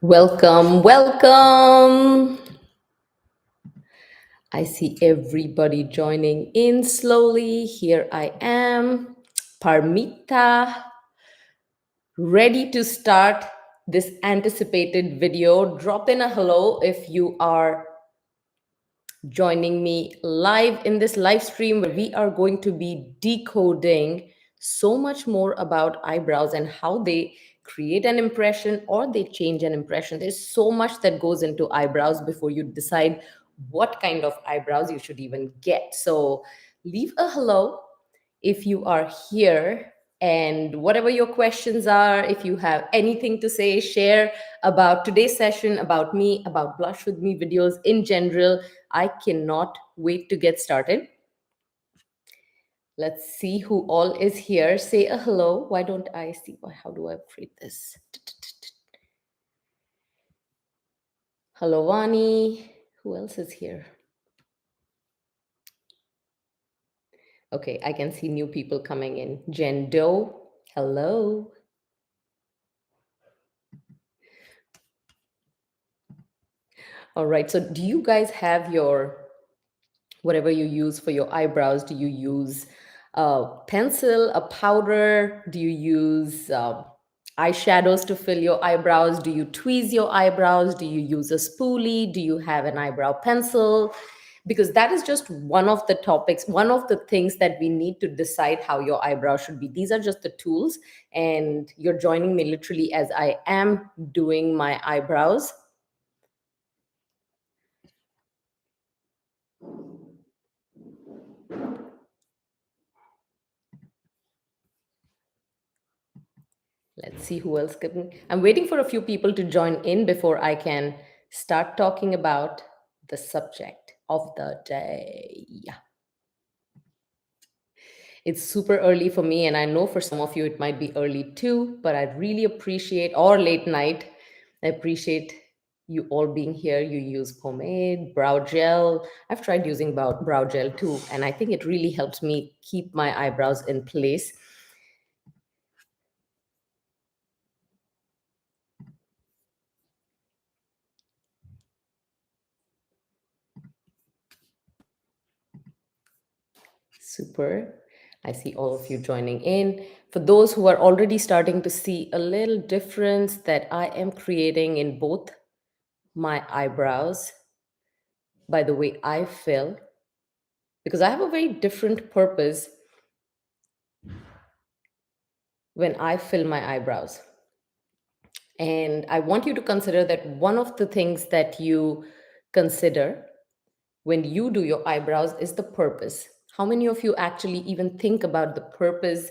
Welcome, welcome. I see everybody joining in slowly. Here I am, Parmita, ready to start this anticipated video. Drop in a hello if you are joining me live in this live stream where we are going to be decoding so much more about eyebrows and how they create an impression or they change an impression. There's so much that goes into eyebrows before you decide what kind of eyebrows you should even get. So leave a hello if you are here, and whatever your questions are, if you have anything to say, share about today's session, about me, about Blush With Me videos in general. I cannot wait to get started. Let's see who all is here. Say a hello. Why don't I see? How do I read this? Hello, Vani. Who else is here? Okay, I can see new people coming in. Jen Doe, hello. All right, so do you guys have your whatever you use for your eyebrows? Do you use a pencil, a powder? Do you use eyeshadows to fill your eyebrows? Do you tweeze your eyebrows? Do you use a spoolie? Do you have an eyebrow pencil? Because that is just one of the topics, one of the things that we need to decide how your eyebrow should be. These are just the tools, and you're joining me literally as I am doing my eyebrows. Let's see who else can. I'm waiting for a few people to join in before I can start talking about the subject of the day. It's super early for me, and I know for some of you it might be early too, but I really appreciate, or late night, I appreciate you all being here. You use pomade, brow gel. I've tried using brow gel too, and I think it really helps me keep my eyebrows in place. Super. I see all of you joining in. For those who are already starting to see a little difference that I am creating in both my eyebrows by the way I fill, because I have a very different purpose when I fill my eyebrows. And I want you to consider that one of the things that you consider when you do your eyebrows is the purpose. How many of you actually even think about the purpose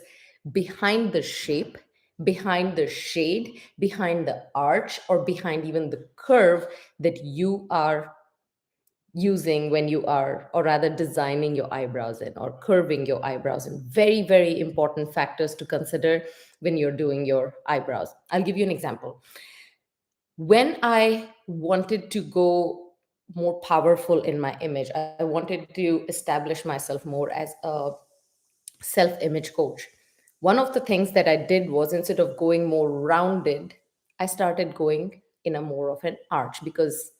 behind the shape, behind the shade, behind the arch, or behind even the curve that you are using when you are, or rather designing your eyebrows in or curving your eyebrows in? Very, very important factors to consider when you're doing your eyebrows. I'll give you an example. When I wanted to go more powerful in my image, I wanted to establish myself more as a self image coach. One of the things that I did was, instead of going more rounded, I started going in a more of an arch, because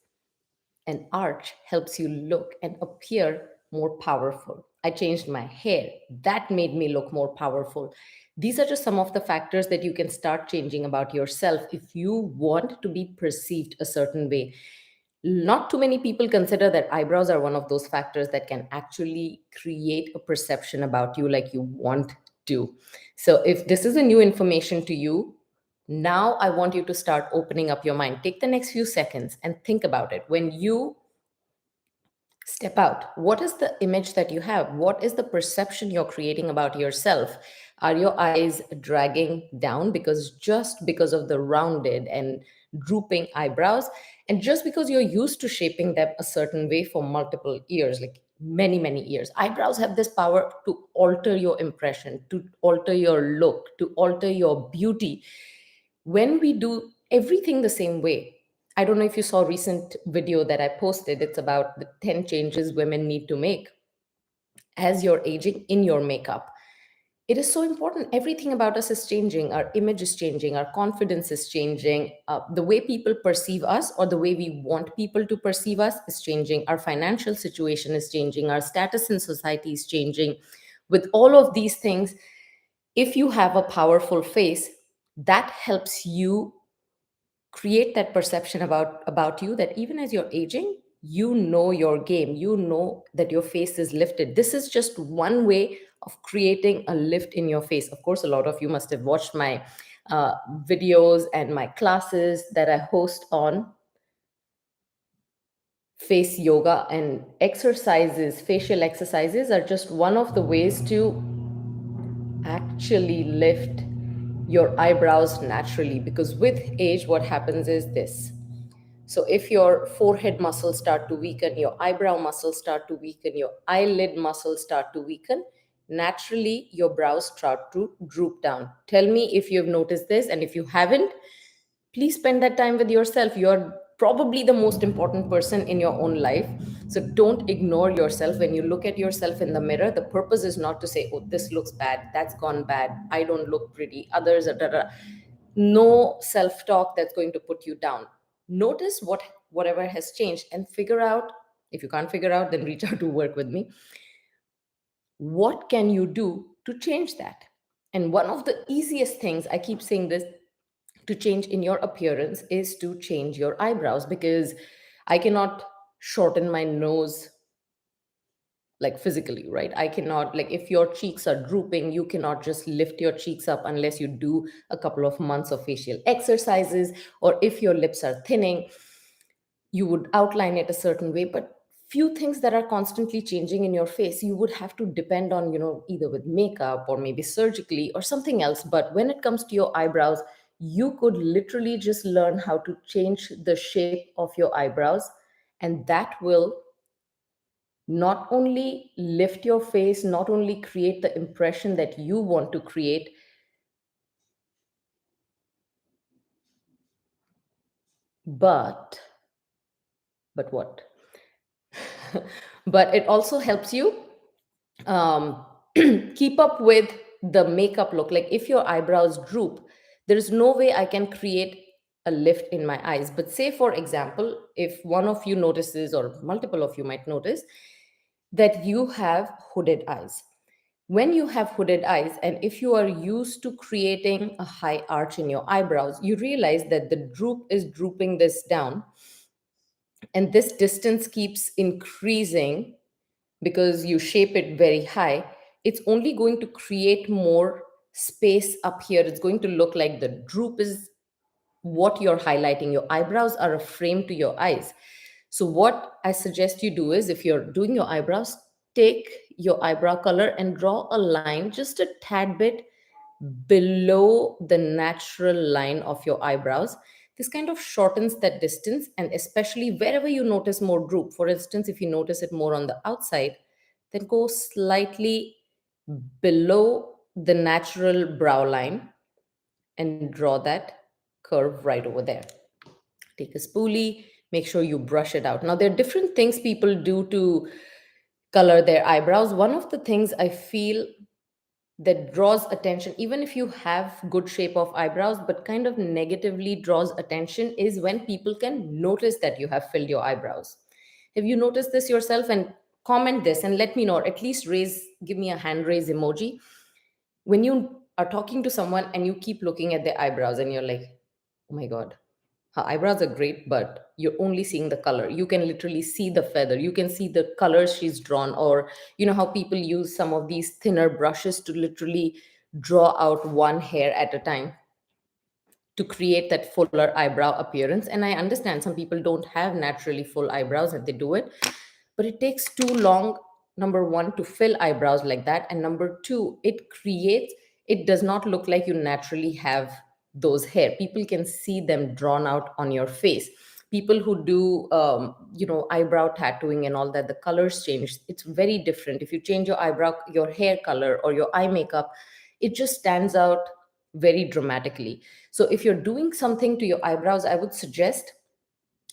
an arch helps you look and appear more powerful. I changed my hair. That made me look more powerful. These are just some of the factors that you can start changing about yourself if you want to be perceived a certain way. Not too many people consider that eyebrows are one of those factors that can actually create a perception about you like you want to. So, if this is a new information to you, now I want you to start opening up your mind. Take the next few seconds and think about it. When you step out, what is the image that you have? What is the perception you're creating about yourself? Are your eyes dragging down because of the rounded and drooping eyebrows, and just because you're used to shaping them a certain way for multiple years, like many years? Eyebrows have this power to alter your impression, to alter your look, to alter your beauty. When we do everything the same way, I don't know if you saw a recent video that I posted. It's about the 10 changes women need to make as you're aging in your makeup. It is so important. Everything about us is changing. Our image is changing. Our confidence is changing. The way people perceive us, or the way we want people to perceive us, is changing. Our financial situation is changing. Our status in society is changing. With all of these things, if you have a powerful face, that helps you create that perception about you, that even as you're aging, you know your game, you know that your face is lifted. This is just one way of creating a lift in your face. Of course, a lot of you must have watched my uh, videos and my classes that I host on face yoga, and exercises, facial exercises are just one of the ways to actually lift your eyebrows naturally. Because with age, what happens is this. So if your forehead muscles start to weaken, your eyebrow muscles start to weaken, your eyelid muscles start to weaken, naturally your brows start to droop down. Tell me if you've noticed this, and if you haven't, please spend that time with yourself. You're probably the most important person in your own life. So don't ignore yourself. When you look at yourself in the mirror, the purpose is not to say, oh, this looks bad, that's gone bad, I don't look pretty, others are da, da, da. No self talk that's going to put you down. Notice whatever has changed, and figure out. If you can't figure out, then reach out to work with me. What can you do to change that? And one of the easiest things, I keep saying this, to change in your appearance is to change your eyebrows. Because I cannot shorten my nose, like physically, right? I cannot, like, if your cheeks are drooping, you cannot just lift your cheeks up unless you do a couple of months of facial exercises. Or if your lips are thinning, you would outline it a certain way. But few things that are constantly changing in your face, you would have to depend on, either with makeup or maybe surgically or something else. But when it comes to your eyebrows, you could literally just learn how to change the shape of your eyebrows, and that will not only lift your face, not only create the impression that you want to create, but what? But it also helps you um, keep up with the makeup look. Like, if your eyebrows droop, there is no way I can create a lift in my eyes. But say, for example, if one of you notices, or multiple of you might notice, that you have hooded eyes. When you have hooded eyes, and if you are used to creating a high arch in your eyebrows, you realize that the droop is drooping this down, and this distance keeps increasing because you shape it very high. It's only going to create more space up here. It's going to look like the droop is what you're highlighting. Your eyebrows are a frame to your eyes. So, what I suggest you do is, if you're doing your eyebrows, take your eyebrow color and draw a line just a tad bit below the natural line of your eyebrows. This kind of shortens that distance, and especially wherever you notice more droop. For instance, if you notice it more on the outside, then go slightly below the natural brow line and draw that curve right over there. Take a spoolie, make sure you brush it out. Now, there are different things people do to color their eyebrows. One of the things I feel that draws attention, even if you have good shape of eyebrows, but kind of negatively draws attention, is when people can notice that you have filled your eyebrows. Have you noticed this yourself? And comment this and let me know, or at least give me a hand raise emoji. When you are talking to someone and you keep looking at their eyebrows and you're like, oh my God, her eyebrows are great, but you're only seeing the color. You can literally see the feather. You can see the colors she's drawn. Or, you know how people use some of these thinner brushes to literally draw out one hair at a time to create that fuller eyebrow appearance. And I understand some people don't have naturally full eyebrows and they do it, but it takes too long, number one, to fill eyebrows like that. And number two, it does not look like you naturally have those hair. People can see them drawn out on your face. People who do eyebrow tattooing and all that, the colors change. It's very different. If you change your eyebrow, your hair color, or your eye makeup, it just stands out very dramatically. So if you're doing something to your eyebrows, I would suggest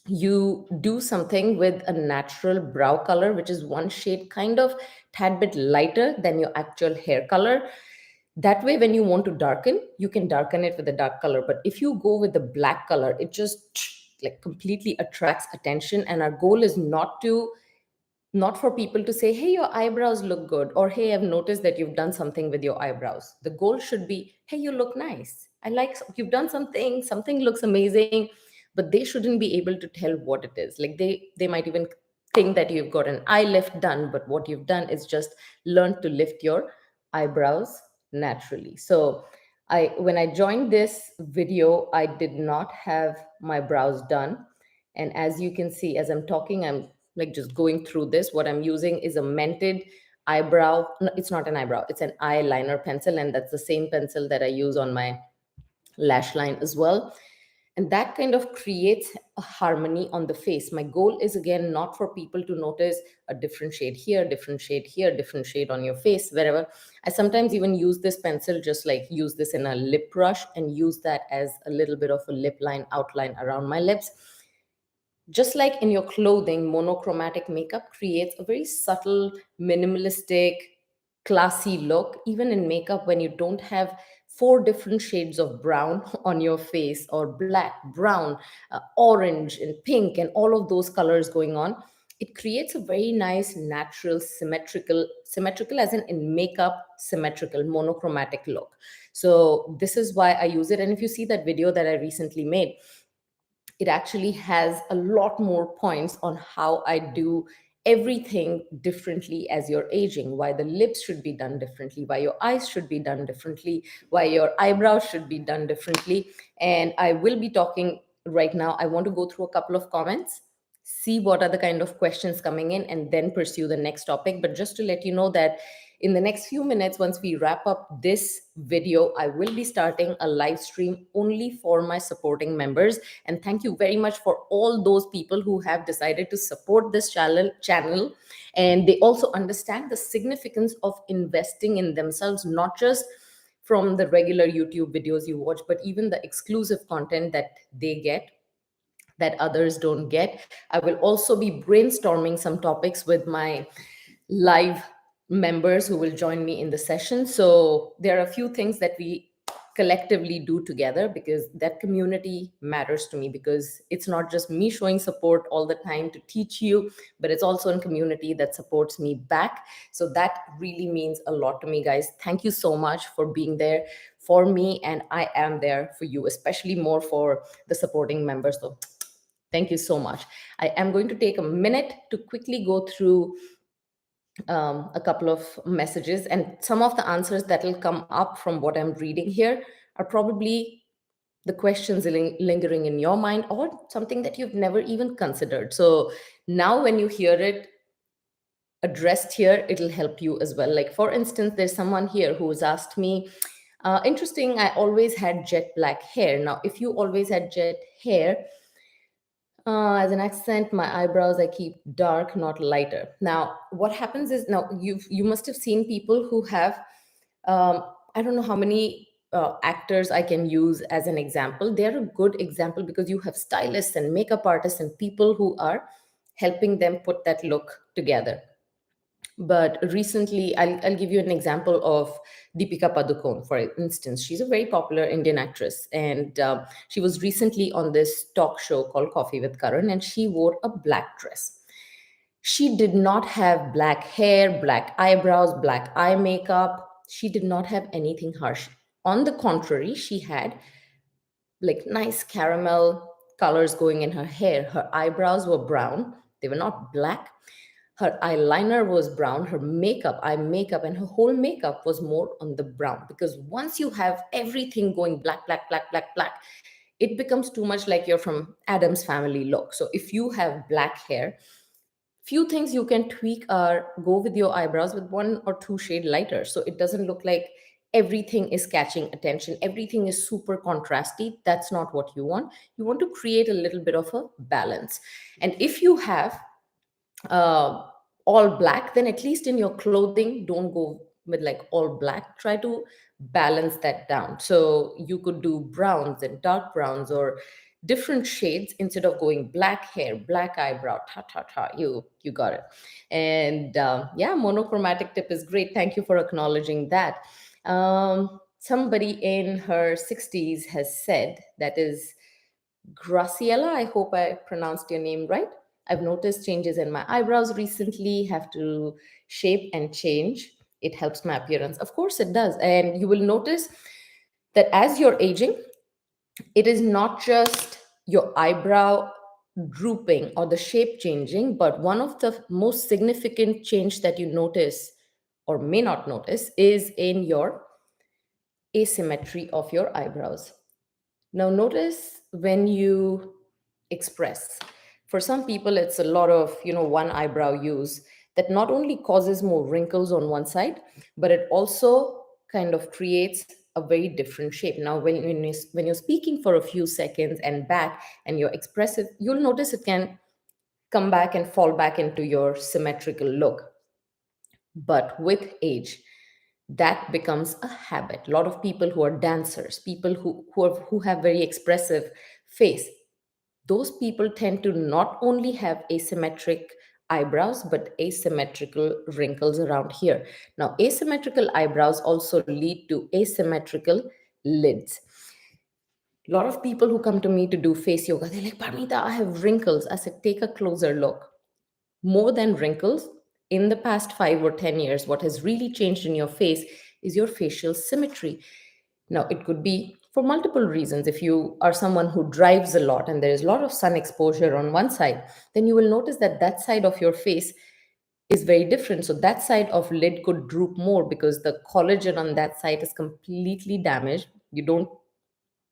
you do something with a natural brow color, which is one shade kind of tad bit lighter than your actual hair color. That way, when you want to darken, you can darken it with a dark color. But if you go with the black color, it just like completely attracts attention. And our goal is not for people to say, hey, your eyebrows look good, or hey, I've noticed that you've done something with your eyebrows. The goal should be, hey, you look nice. I like you've done something looks amazing, but they shouldn't be able to tell what it is. Like they might even think that you've got an eye lift done, but what you've done is just learn to lift your eyebrows naturally. So when I joined this video, I did not have my brows done. And as you can see, as I'm talking, I'm like just going through this. What I'm using is a mented eyebrow. No, it's not an eyebrow, it's an eyeliner pencil. And that's the same pencil that I use on my lash line as well. And that kind of creates a harmony on the face. My goal is again not for people to notice a different shade here, different shade here, different shade on your face, wherever. I sometimes even use this pencil, just like use this in a lip brush and use that as a little bit of a lip line outline around my lips. Just like in your clothing, monochromatic makeup creates a very subtle, minimalistic, classy look. Even in makeup, when you don't have four different shades of brown on your face, or black, brown, orange, and pink, and all of those colors going on, it creates a very nice, natural, symmetrical as in makeup, symmetrical, monochromatic look. So this is why I use it. And if you see that video that I recently made, it actually has a lot more points on how I do everything differently as you're aging, why the lips should be done differently, why your eyes should be done differently, why your eyebrows should be done differently. And I will be talking right now. I want to go through a couple of comments, see what are the kind of questions coming in, and then pursue the next topic. But just to let you know that in the next few minutes, once we wrap up this video, I will be starting a live stream only for my supporting members. And thank you very much for all those people who have decided to support this channel. And they also understand the significance of investing in themselves, not just from the regular YouTube videos you watch, but even the exclusive content that they get that others don't get. I will also be brainstorming some topics with my live members who will join me in the session. So there are a few things that we collectively do together, because that community matters to me, because it's not just me showing support all the time to teach you, but it's also a community that supports me back. So that really means a lot to me, guys. Thank you so much for being there for me, and I am there for you, especially more for the supporting members. So thank you so much. I am going to take a minute to quickly go through a couple of messages, and some of the answers that will come up from what I'm reading here are probably the questions lingering in your mind, or something that you've never even considered. So now when you hear it addressed here, it'll help you as well. Like, for instance, there's someone here who's asked me, interesting, I always had jet black hair. Now, if you always had jet hair, as an accent, my eyebrows I keep dark, not lighter. Now, what happens is, now you must have seen people who have, I don't know how many actors I can use as an example. They're a good example because you have stylists and makeup artists and people who are helping them put that look together. But recently, I'll give you an example of Deepika Padukone, for instance. She's a very popular Indian actress, and she was recently on this talk show called Coffee with Karan, and she wore a black dress. She did not have black hair, black eyebrows, black eye makeup. She did not have anything harsh. On the contrary, she had like nice caramel colors going in her hair. Her eyebrows were brown, they were not black. Her eyeliner was brown, her makeup, eye makeup, and her whole makeup was more on the brown. Because once you have everything going black, black, black, black, black, it becomes too much like you're from Adam's family look. So if you have black hair, few things you can tweak are go with your eyebrows with one or two shade lighter, so it doesn't look like everything is catching attention, everything is super contrasty. That's not what you want. You want to create a little bit of a balance. And if you have uh, all black, then at least in your clothing, don't go with like all black. Try to balance that down. So you could do browns and dark browns, or different shades, instead of going black hair, black eyebrow, ta ta ta. You got it. And yeah, monochromatic tip is great. Thank you for acknowledging that. Somebody in her 60s has said, that is Graciela, I hope I pronounced your name right. I've noticed changes in my eyebrows recently, have to shape and change. It helps my appearance. Of course, it does. And you will notice that as you're aging, it is not just your eyebrow drooping or the shape changing, but one of the most significant change that you notice or may not notice is in your asymmetry of your eyebrows. Now, notice when you express. For some people, it's a lot of, one eyebrow use that not only causes more wrinkles on one side, but it also kind of creates a very different shape. Now, when you're speaking for a few seconds and back and you're expressive, you'll notice it can come back and fall back into your symmetrical look. But with age, that becomes a habit. A lot of people who are dancers, people who have very expressive face, those people tend to not only have asymmetric eyebrows but asymmetrical wrinkles around here. Now, asymmetrical eyebrows also lead to asymmetrical lids. A lot of people who come to me to do face yoga, they're like, Parmita, I have wrinkles. I said, take a closer look. More than wrinkles, in the past 5 or 10 years, what has really changed in your face is your facial symmetry. Now, it could be for multiple reasons. If you are someone who drives a lot and there is a lot of sun exposure on one side, then you will notice that that side of your face is very different. So that side of lid could droop more because the collagen on that side is completely damaged.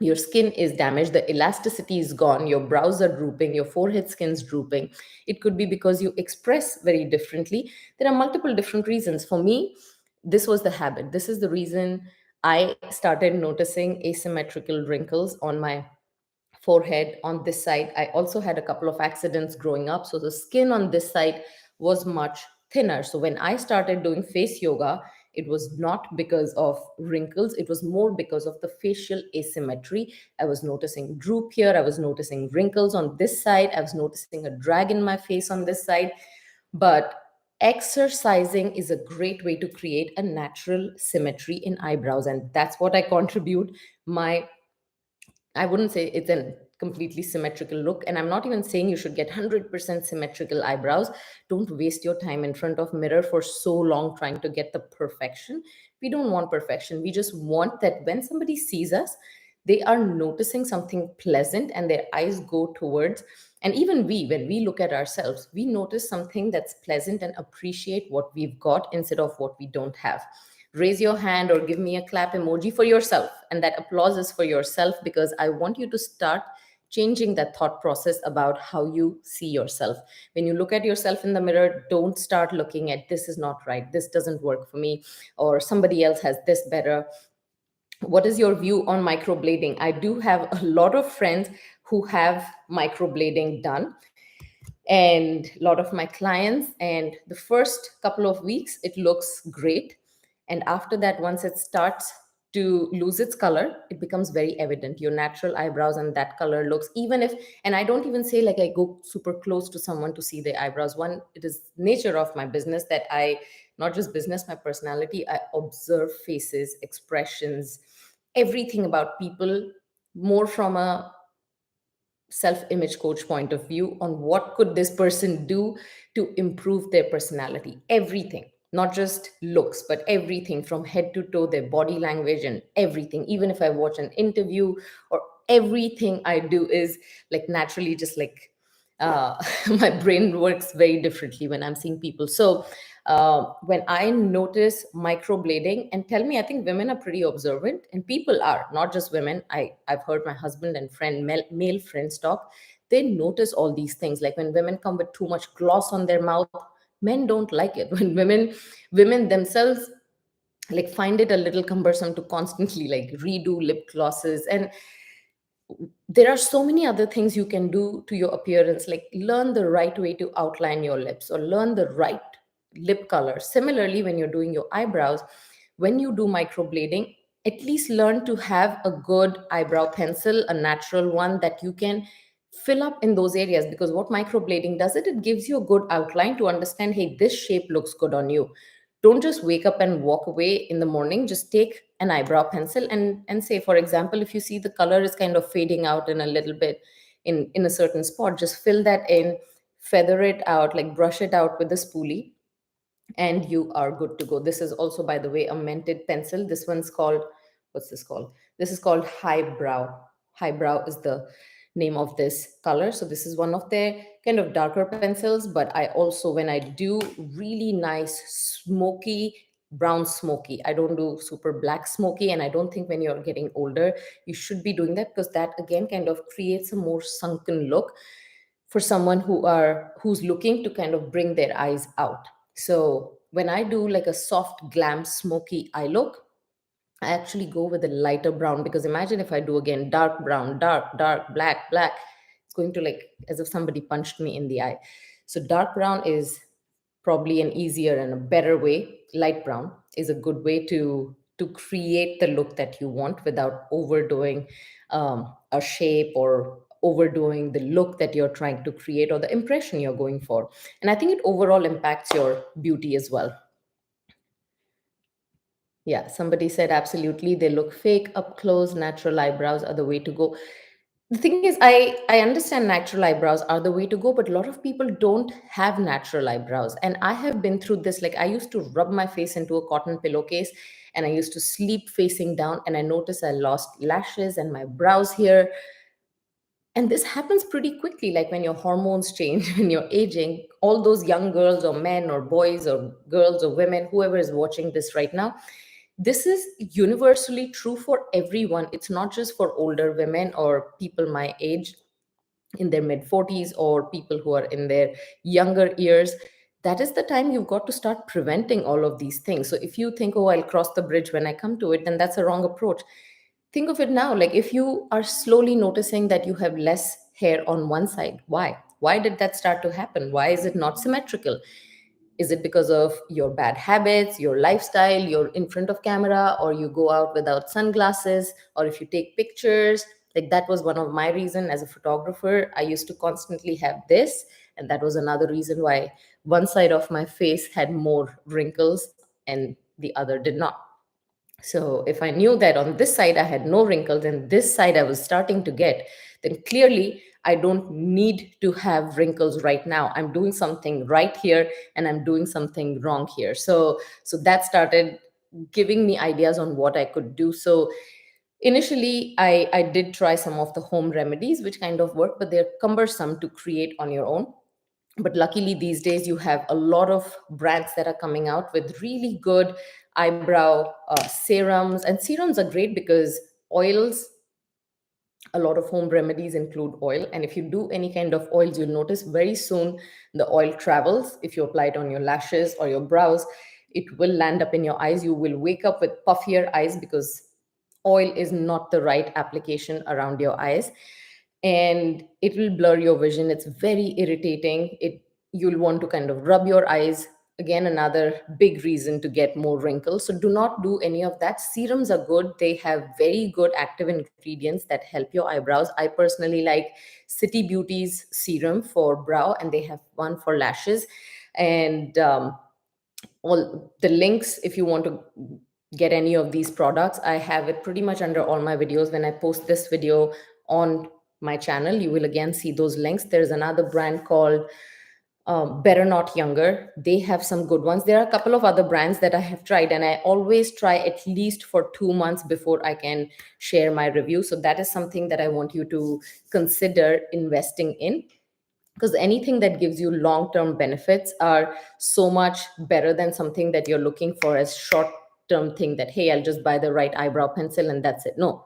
Your skin is damaged, the elasticity is gone, your brows are drooping, your forehead skin's drooping. It could be because you express very differently. There are multiple different reasons. For me, this was the habit. This is the reason I started noticing asymmetrical wrinkles on my forehead on this side. I also had a couple of accidents growing up, so the skin on this side was much thinner. So when I started doing face yoga, it was not because of wrinkles, it was more because of the facial asymmetry. I was noticing droop here, I was noticing wrinkles on this side, I was noticing a drag in my face on this side. But exercising is a great way to create a natural symmetry in eyebrows, and that's what I contribute. My I wouldn't say it's a completely symmetrical look. And I'm not even saying you should get 100% symmetrical eyebrows. Don't waste your time in front of mirror for so long trying to get the perfection. We don't want perfection. We just want that when somebody sees us, they are noticing something pleasant and their eyes go towards. And even we, when we look at ourselves, we notice something that's pleasant and appreciate what we've got instead of what we don't have. Raise your hand or give me a clap emoji for yourself, and that applause is for yourself, because I want you to start changing that thought process about how you see yourself. When you look at yourself in the mirror, don't start looking at, this is not right, this doesn't work for me, or somebody else has this better. What is your view on microblading? I do have a lot of friends who have microblading done, and a lot of my clients, and the first couple of weeks it looks great, and after that, once it starts to lose its color, it becomes very evident. Your natural eyebrows and that color looks, even if, and I don't even say like I go super close to someone to see their eyebrows. One, it is nature of my business that I, not just business, my personality, I observe faces, expressions, everything about people, more from a self-image coach point of view on what could this person do to improve their personality. Everything, not just looks, but everything from head to toe, their body language and everything. Even if I watch an interview, or everything I do is like naturally, just like uh, my brain works very differently when I'm seeing people. So when I notice microblading, and tell me, I think women are pretty observant, and people are, not just women. I've heard my husband and male friends talk. They notice all these things, like when women come with too much gloss on their mouth. Men don't like it when women themselves like find it a little cumbersome to constantly like redo lip glosses. And there are so many other things you can do to your appearance, like learn the right way to outline your lips or learn the right lip color. Similarly, when you're doing your eyebrows, when you do microblading, at least learn to have a good eyebrow pencil, a natural one that you can fill up in those areas. Because what microblading does, it gives you a good outline to understand, hey, this shape looks good on you. don't just wake up and walk away in the morning. Just take an eyebrow pencil and say, for example, if you see the color is kind of fading out in a little bit in a certain spot, just fill that in, feather it out, like brush it out with a spoolie, and you are good to go. This is also, by the way, a mented pencil. This one's called, what's this called? This is called highbrow. Highbrow is the name of this color. So this is one of their kind of darker pencils, but I also, when I do really nice smoky brown smoky, I don't do super black smoky. And I don't think when you're getting older you should be doing that, because that again kind of creates a more sunken look for someone who's looking to kind of bring their eyes out. So when I do like a soft glam smoky eye look, I actually go with a lighter brown, because imagine if I do again dark brown, dark, black, black, it's going to like as if somebody punched me in the eye. So dark brown is probably an easier and a better way. Light brown is a good way to create the look that you want without overdoing a shape, or overdoing the look that you're trying to create or the impression you're going for. And I think it overall impacts your beauty as well. Yeah, somebody said absolutely. They look fake up close. Natural eyebrows are the way to go. The thing is, I understand natural eyebrows are the way to go, but a lot of people don't have natural eyebrows. And I have been through this. Like, I used to rub my face into a cotton pillowcase, and I used to sleep facing down, and I noticed I lost lashes and my brows here. And this happens pretty quickly, like when your hormones change, when you're aging. All those young girls or men or boys or girls or women, whoever is watching this right now, this is universally true for everyone. It's not just for older women or people my age in their mid 40s, or people who are in their younger years. That is the time you've got to start preventing all of these things. So if you think, oh, I'll cross the bridge when I come to it, then that's a wrong approach. Think of it now, like if you are slowly noticing that you have less hair on one side, why did that start to happen? Why is it not symmetrical? Is it because of your bad habits, your lifestyle, you're in front of camera, or you go out without sunglasses, or if you take pictures? Like, that was one of my reason as a photographer. I used to constantly have this, and that was another reason why one side of my face had more wrinkles and the other did not. So if I knew that on this side I had no wrinkles and this side I was starting to get, then clearly I don't need to have wrinkles right now. I'm doing something right here and I'm doing something wrong here. So that started giving me ideas on what I could do. So initially I did try some of the home remedies which kind of work, but they're cumbersome to create on your own. But luckily these days you have a lot of brands that are coming out with really good eyebrow serums. And serums are great because oils, a lot of home remedies include oil, and if you do any kind of oils, you'll notice very soon the oil travels. If you apply it on your lashes or your brows, it will land up in your eyes. You will wake up with puffier eyes because oil is not the right application around your eyes, and it will blur your vision. It's very irritating. It You'll want to kind of rub your eyes. Again, another big reason to get more wrinkles. So do not do any of that. Serums are good. They have very good active ingredients that help your eyebrows. I personally like City Beauty's serum for brow, and they have one for lashes. And all the links, if you want to get any of these products, I have it pretty much under all my videos. When I post this video on my channel, you will again see those links. There's another brand called Better Not Younger. They have some good ones. There are a couple of other brands that I have tried, and I always try at least for 2 months before I can share my review. So that is something that I want you to consider investing in, because anything that gives you long term benefits are so much better than something that you're looking for as short term thing, that hey, I'll just buy the right eyebrow pencil and that's it. No,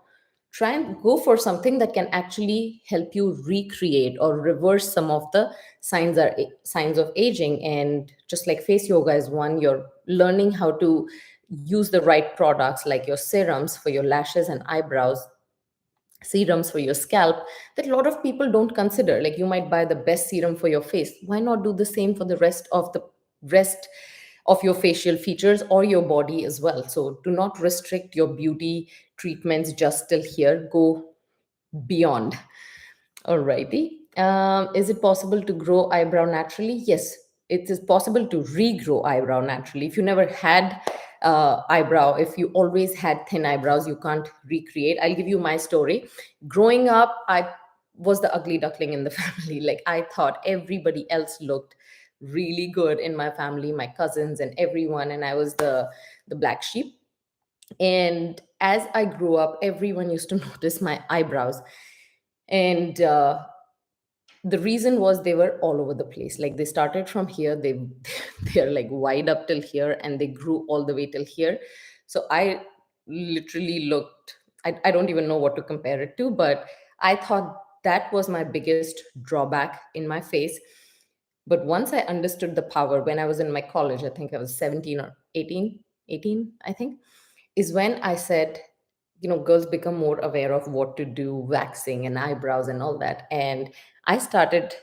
try and go for something that can actually help you recreate or reverse some of the signs of aging. And just like face yoga is one, you're learning how to use the right products like your serums for your lashes and eyebrows, serums for your scalp, that a lot of people don't consider. Like, you might buy the best serum for your face, why not do the same for the rest of your facial features or your body as well? So do not restrict your beauty treatments just till here, go beyond. Alrighty. Is it possible to grow eyebrow naturally? Yes. it is possible to regrow eyebrow naturally. If you never had eyebrow, if you always had thin eyebrows, you can't recreate. I'll give you my story. Growing up, I was the ugly duckling in the family. Like, I thought everybody else looked really good in my family, my cousins and everyone, and I was the black sheep. And as I grew up, everyone used to notice my eyebrows. And the reason was they were all over the place. Like, they started from here, they they're like wide up till here, and they grew all the way till here. So I literally looked, I don't even know what to compare it to, but I thought that was my biggest drawback in my face. But once I understood the power, when I was in my college, I think I was 17 or 18, I think, is when I said, girls become more aware of what to do, waxing and eyebrows and all that. And I started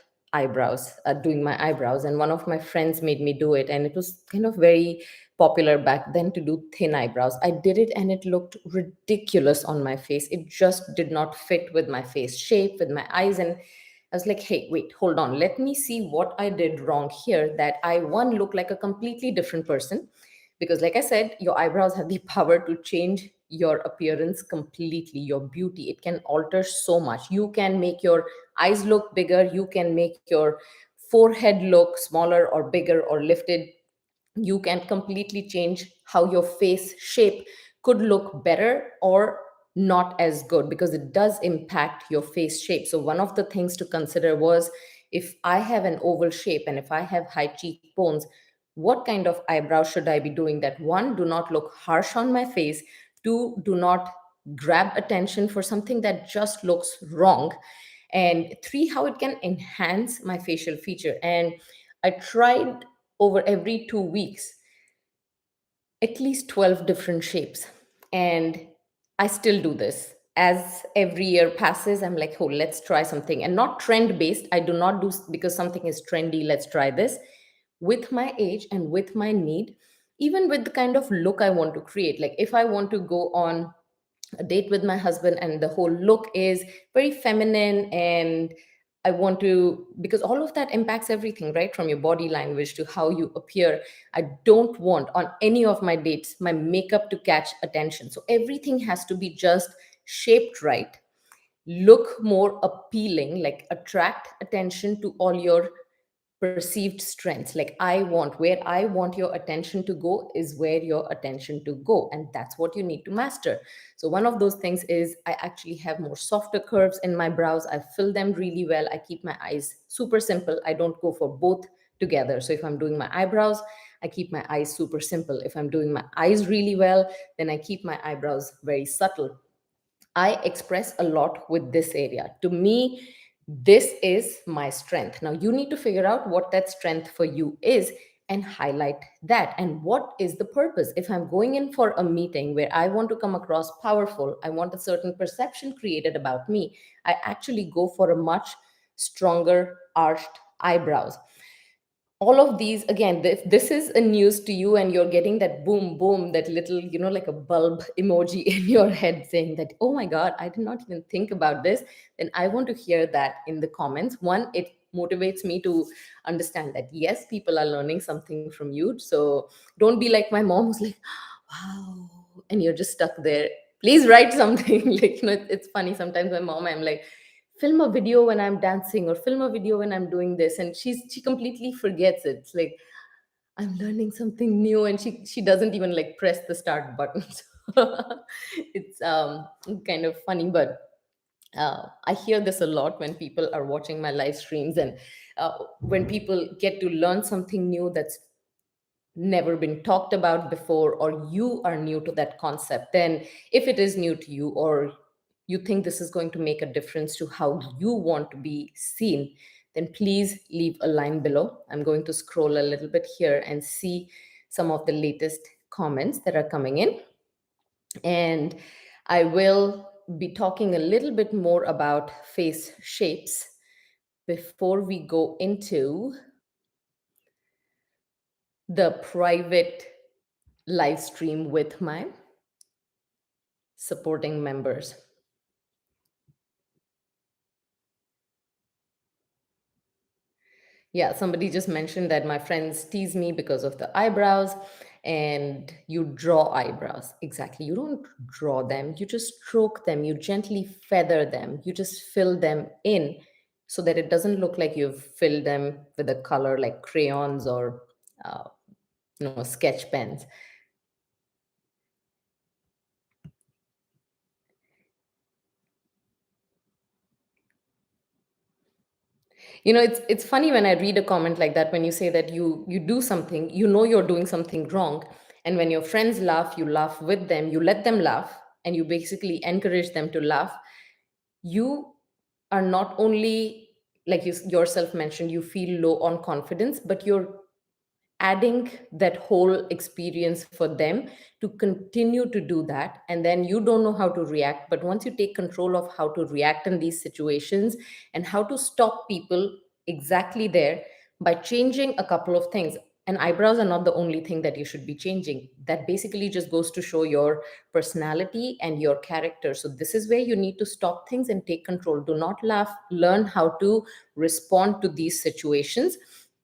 doing my eyebrows. And one of my friends made me do it. And it was kind of very popular back then to do thin eyebrows. I did it and it looked ridiculous on my face. It just did not fit with my face shape, with my eyes. And I was like, hey, wait, hold on. Let me see what I did wrong here, that I, one, look like a completely different person. Because, like I said, your eyebrows have the power to change your appearance completely, your beauty. It can alter so much. You can make your eyes look bigger, you can make your forehead look smaller or bigger or lifted. You can completely change how your face shape could look better or not as good, because it does impact your face shape. So one of the things to consider was, if I have an oval shape and if I have high cheekbones, what kind of eyebrow should I be doing that, one, do not look harsh on my face, two, do not grab attention for something that just looks wrong, and three, how it can enhance my facial feature. And I tried over every 2 weeks at least 12 different shapes. And I still do this. As every year passes, I'm like, oh, let's try something. And not trend based. I do not do because something is trendy, let's try this. With my age and with my need, even with the kind of look I want to create. Like, if I want to go on a date with my husband and the whole look is very feminine, and I want to, because all of that impacts everything, right, from your body language to how you appear. I don't want on any of my dates my makeup to catch attention, so everything has to be just shaped right, look more appealing, like attract attention to all your perceived strengths. Like, where I want your attention to go is where your attention to go, and that's what you need to master. So one of those things is, I actually have more softer curves in my brows, I fill them really well, I keep my eyes super simple, I don't go for both together. So if I'm doing my eyebrows, I keep my eyes super simple. If I'm doing my eyes really well, then I keep my eyebrows very subtle. I express a lot with this area. To me, this is my strength. Now, you need to figure out what that strength for you is and highlight that. And what is the purpose? If I'm going in for a meeting where I want to come across powerful, I want a certain perception created about me, I actually go for a much stronger arched eyebrows. All of these, again, if this is a news to you and you're getting that boom boom, that little, like a bulb emoji in your head saying that, oh my god, I did not even think about this, then I want to hear that in the comments. One, it motivates me to understand that yes, people are learning something from you. So don't be like my mom who's like, wow, and you're just stuck there. Please write something. Like, it's funny sometimes, my mom, I'm like, film a video when I'm dancing or film a video when I'm doing this, and she completely forgets it. It's like, I'm learning something new, and she doesn't even like press the start button. So it's kind of funny, but I hear this a lot when people are watching my live streams, and when people get to learn something new that's never been talked about before, or you are new to that concept, then if it is new to you, or you think this is going to make a difference to how you want to be seen, then please leave a line below. I'm going to scroll a little bit here and see some of the latest comments that are coming in. And I will be talking a little bit more about face shapes before we go into the private live stream with my supporting members. Yeah, somebody just mentioned that my friends tease me because of the eyebrows, and you draw eyebrows. Exactly. You don't draw them, you just stroke them, you gently feather them, you just fill them in so that it doesn't look like you've filled them with a color like crayons or uh, sketch pens. It's funny when I read a comment like that, when you say that you do something, you're doing something wrong, and when your friends laugh, you laugh with them, you let them laugh, and you basically encourage them to laugh. You are not only, like you yourself mentioned, you feel low on confidence, but you're adding that whole experience for them to continue to do that, and then you don't know how to react. But once you take control of how to react in these situations and how to stop people exactly there by changing a couple of things, and eyebrows are not the only thing that you should be changing. That basically just goes to show your personality and your character. So this is where you need to stop things and take control. Do not laugh, learn how to respond to these situations.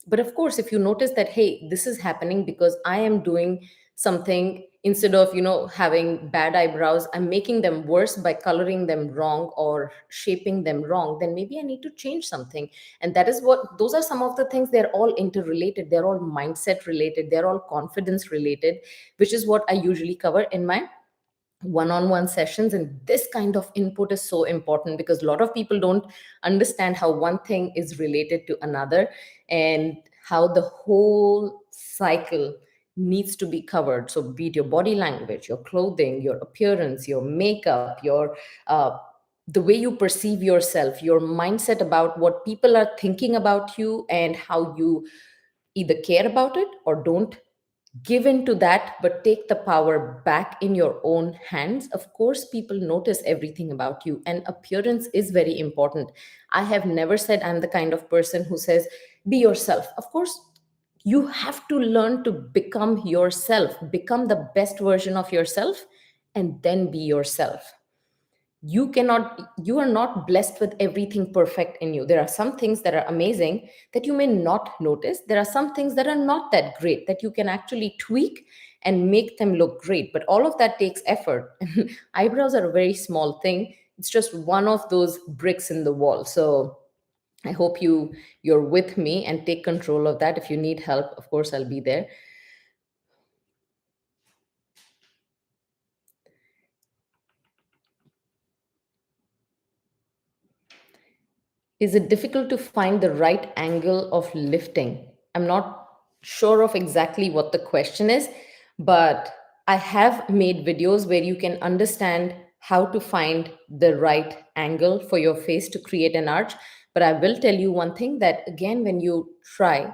But of course, if you notice that, hey, this is happening because I am doing something, instead of having bad eyebrows, I'm making them worse by coloring them wrong or shaping them wrong, then maybe I need to change something. And that is what, those are some of the things. They're all interrelated, they're all mindset related, they're all confidence related, which is what I usually cover in my one-on-one sessions. And this kind of input is so important because a lot of people don't understand how one thing is related to another, and how the whole cycle needs to be covered. So be it your body language, your clothing, your appearance, your makeup, your the way you perceive yourself, your mindset about what people are thinking about you, and how you either care about it or don't give in to that, but take the power back in your own hands. Of course, people notice everything about you, and appearance is very important. I have never said I'm the kind of person who says, be yourself. Of course, you have to learn to become yourself, become the best version of yourself, and then be yourself. You are not blessed with everything perfect in you. There are some things that are amazing that you may not notice. There are some things that are not that great that you can actually tweak and make them look great, but all of that takes effort. Eyebrows are a very small thing. It's just one of those bricks in the wall. So I hope you're with me and take control of that. If you need help, of course I'll be there. Is it difficult to find the right angle of lifting? I'm not sure of exactly what the question is, but I have made videos where you can understand how to find the right angle for your face to create an arch. But I will tell you one thing, that again, when you try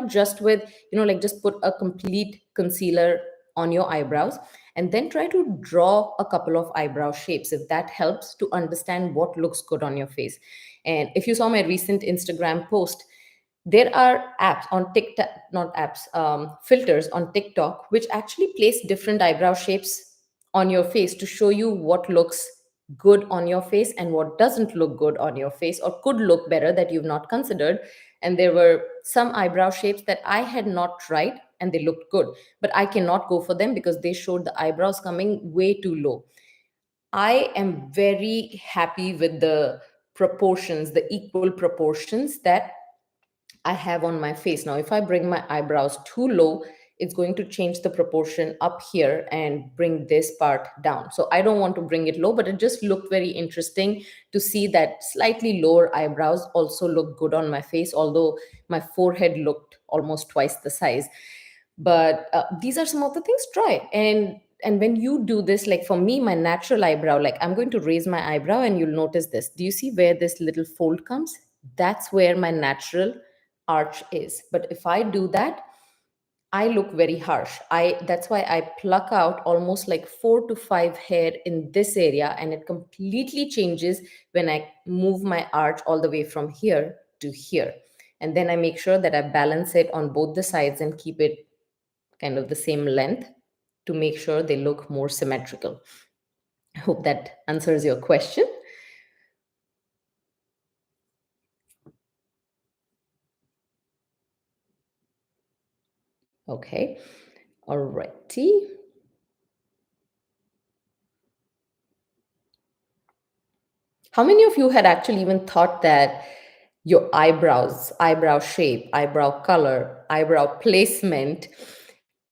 just with, like just put a complete concealer on your eyebrows, and then try to draw a couple of eyebrow shapes, if that helps to understand what looks good on your face. And if you saw my recent Instagram post, there are apps on TikTok, not apps, filters on TikTok, which actually place different eyebrow shapes on your face to show you what looks good on your face and what doesn't look good on your face, or could look better, that you've not considered. And there were some eyebrow shapes that I had not tried and they looked good, but I cannot go for them because they showed the eyebrows coming way too low. I am very happy with the proportions, the equal proportions that I have on my face. Now, if I bring my eyebrows too low, it's going to change the proportion up here and bring this part down. So I don't want to bring it low, but it just looked very interesting to see that slightly lower eyebrows also look good on my face, although my forehead looked almost twice the size. But these are some of the things. Try. And when you do this, like for me, my natural eyebrow, like I'm going to raise my eyebrow and you'll notice this. Do you see where this little fold comes? That's where my natural arch is. But if I do that, I look very harsh. That's why I pluck out almost like 4 to 5 hair in this area, and it completely changes when I move my arch all the way from here to here. And then I make sure that I balance it on both the sides and keep it kind of the same length to make sure they look more symmetrical. I hope that answers your question. Okay. Alrighty. How many of you had actually even thought that your eyebrows, eyebrow shape, eyebrow color, eyebrow placement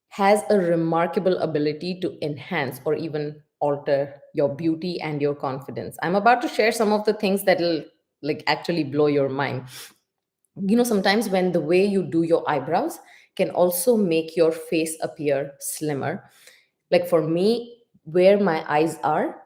has a remarkable ability to enhance or even alter your beauty and your confidence? I'm about to share some of the things that'll like actually blow your mind. Sometimes when the way you do your eyebrows can also make your face appear slimmer. Like for me, where my eyes are,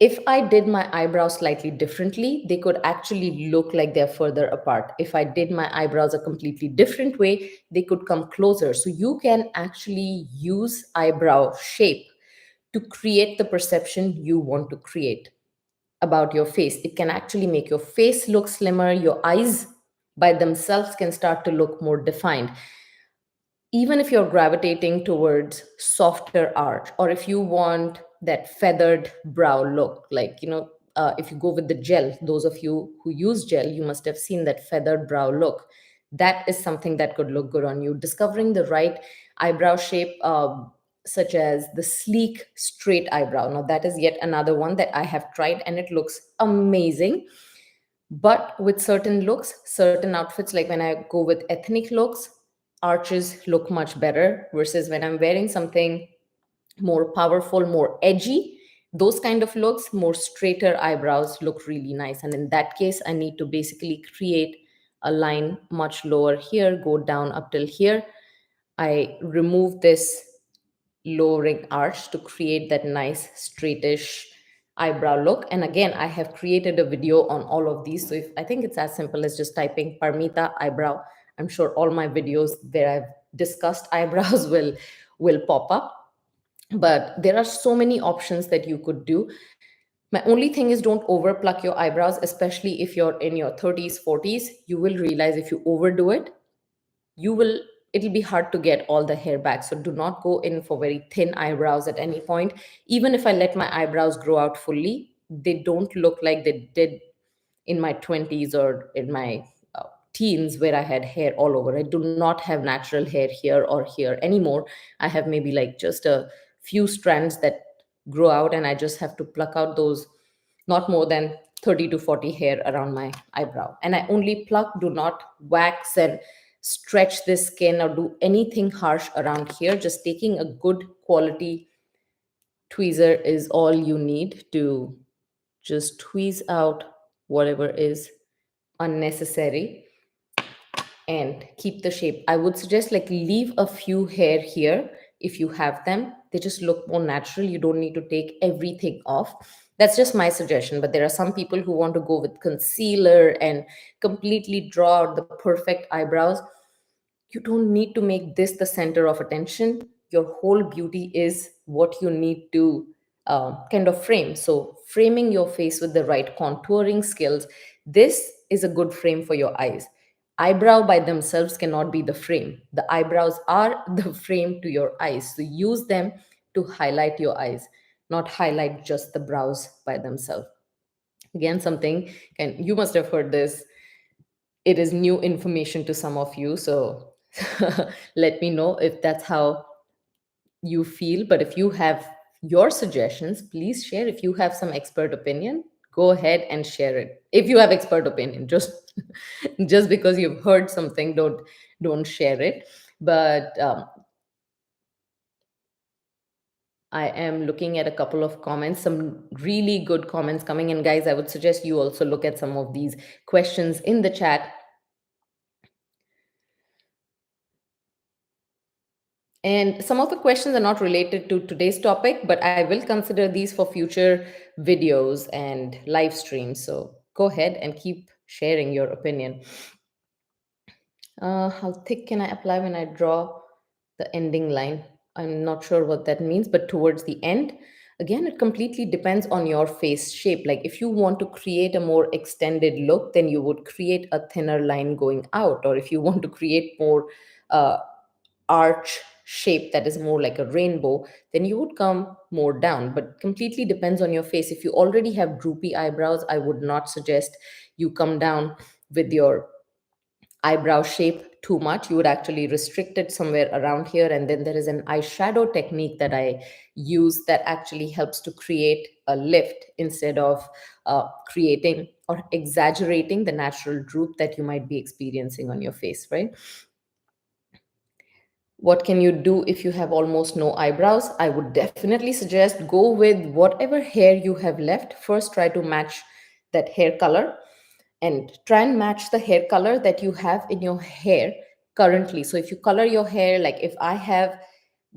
if I did my eyebrows slightly differently, they could actually look like they're further apart. If I did my eyebrows a completely different way, they could come closer. So you can actually use eyebrow shape to create the perception you want to create about your face. It can actually make your face look slimmer, your eyes by themselves can start to look more defined. Even if you're gravitating towards softer arch, or if you want that feathered brow look, like if you go with the gel, those of you who use gel, you must have seen that feathered brow look. That is something that could look good on you. Discovering the right eyebrow shape, such as the sleek straight eyebrow, now that is yet another one that I have tried and it looks amazing. But with certain looks, certain outfits, like when I go with ethnic looks, arches look much better, versus when I'm wearing something more powerful, more edgy, those kind of looks, more straighter eyebrows look really nice. And in that case, I need to basically create a line much lower here, go down up till here. I remove this lowering arch to create that nice straightish eyebrow look. And again, I have created a video on all of these. So if I think it's as simple as just typing Parmita eyebrow, I'm sure all my videos where I've discussed eyebrows will pop up. But there are so many options that you could do. My only thing is, don't over pluck your eyebrows, especially if you're in your 30s, 40s. You will realize if you overdo it, you will it'll be hard to get all the hair back. So do not go in for very thin eyebrows at any point. Even if I let my eyebrows grow out fully, they don't look like they did in my 20s or in my teens, where I had hair all over. I do not have natural hair here or here anymore. I have maybe like just a few strands that grow out, and I just have to pluck out those, not more than 30 to 40 hair around my eyebrow. And I only pluck, do not wax and stretch the skin or do anything harsh around here. Just taking a good quality tweezer is all you need to just tweeze out whatever is unnecessary and keep the shape. I would suggest like leave a few hair here if you have them. They just look more natural. You don't need to take everything off. That's just my suggestion. But there are some people who want to go with concealer and completely draw out the perfect eyebrows. You don't need to make this the center of attention. Your whole beauty is what you need to kind of frame. So framing your face with the right contouring skills, this is a good frame for your eyes. Eyebrow by themselves cannot be the frame. The eyebrows are the frame to your eyes. So use them to highlight your eyes, not highlight just the brows by themselves. Again, something, and you must have heard this, it is new information to some of you. So let me know if that's how you feel. But if you have your suggestions, please share. If you have some expert opinion, go ahead and share it. If you have expert opinion, just just because you've heard something, don't share it. But I am looking at a couple of comments, some really good comments coming in, guys. I would suggest you also look at some of these questions in the chat. And some of the questions are not related to today's topic, but I will consider these for future videos and live streams. So go ahead and keep sharing your opinion. How thick can I apply when I draw the ending line? I'm not sure what that means, but towards the end, again, it completely depends on your face shape. Like if you want to create a more extended look, then you would create a thinner line going out. Or if you want to create more uh, arch shape that is more like a rainbow, then you would come more down. But completely depends on your face. If you already have droopy eyebrows, I would not suggest you come down with your eyebrow shape too much, you would actually restrict it somewhere around here. And then there is an eyeshadow technique that I use that actually helps to create a lift instead of creating or exaggerating the natural droop that you might be experiencing on your face, right? What can you do if you have almost no eyebrows? I would definitely suggest go with whatever hair you have left. First, try to match that hair color and try and match the hair color that you have in your hair currently. So if you color your hair, like if I have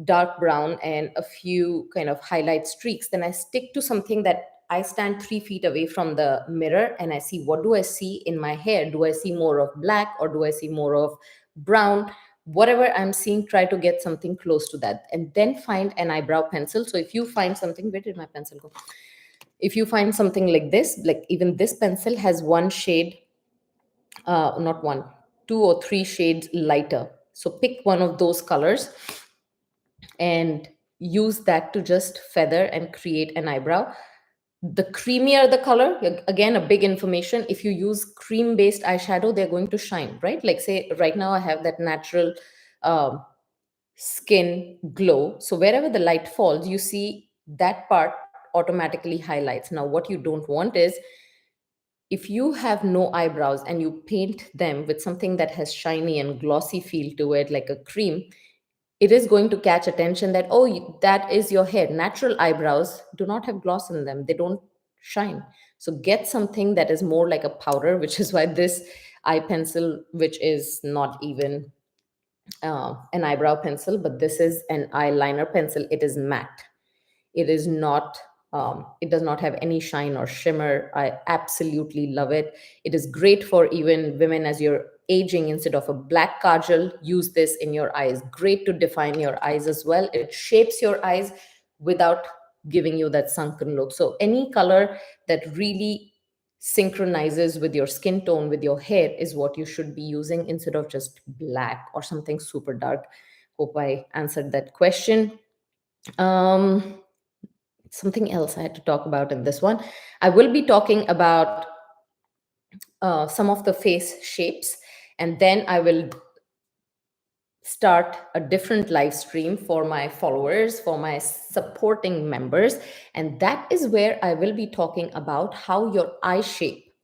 dark brown and a few kind of highlight streaks, then I stick to something that I stand 3 feet away from the mirror and I see, what do I see in my hair? Do I see more of black or do I see more of brown? Whatever I'm seeing, try to get something close to that and then find an eyebrow pencil. So if you find something, where did my pencil go? If you find something like this, like even this pencil has one shade, not one, 2 or 3 shades lighter. So pick one of those colors and use that to just feather and create an eyebrow. The creamier the color, again, a big information. If you use cream based eyeshadow, they're going to shine, right? Like, say, right now I have that natural um, skin glow. So wherever the light falls, you see that part automatically highlights. Now, what you don't want is if you have no eyebrows and you paint them with something that has shiny and glossy feel to it, like a cream, it is going to catch attention that, oh, that is your hair. Natural eyebrows do not have gloss in them, they don't shine. So get something that is more like a powder, which is why this eye pencil, which is not even an eyebrow pencil, but this is an eyeliner pencil, it is matte. It is not, it does not have any shine or shimmer. I absolutely love it. It is great for even women as you're aging. Instead of a black kajal, use this in your eyes. Great to define your eyes as well. It shapes your eyes without giving you that sunken look. So any color that really synchronizes with your skin tone, with your hair, is what you should be using instead of just black or something super dark. Hope I answered that question. Um, Something else I had to talk about in this one. I will be talking about some of the face shapes, and then I will start a different live stream for my followers, for my supporting members. And that is where I will be talking about how your eye shape,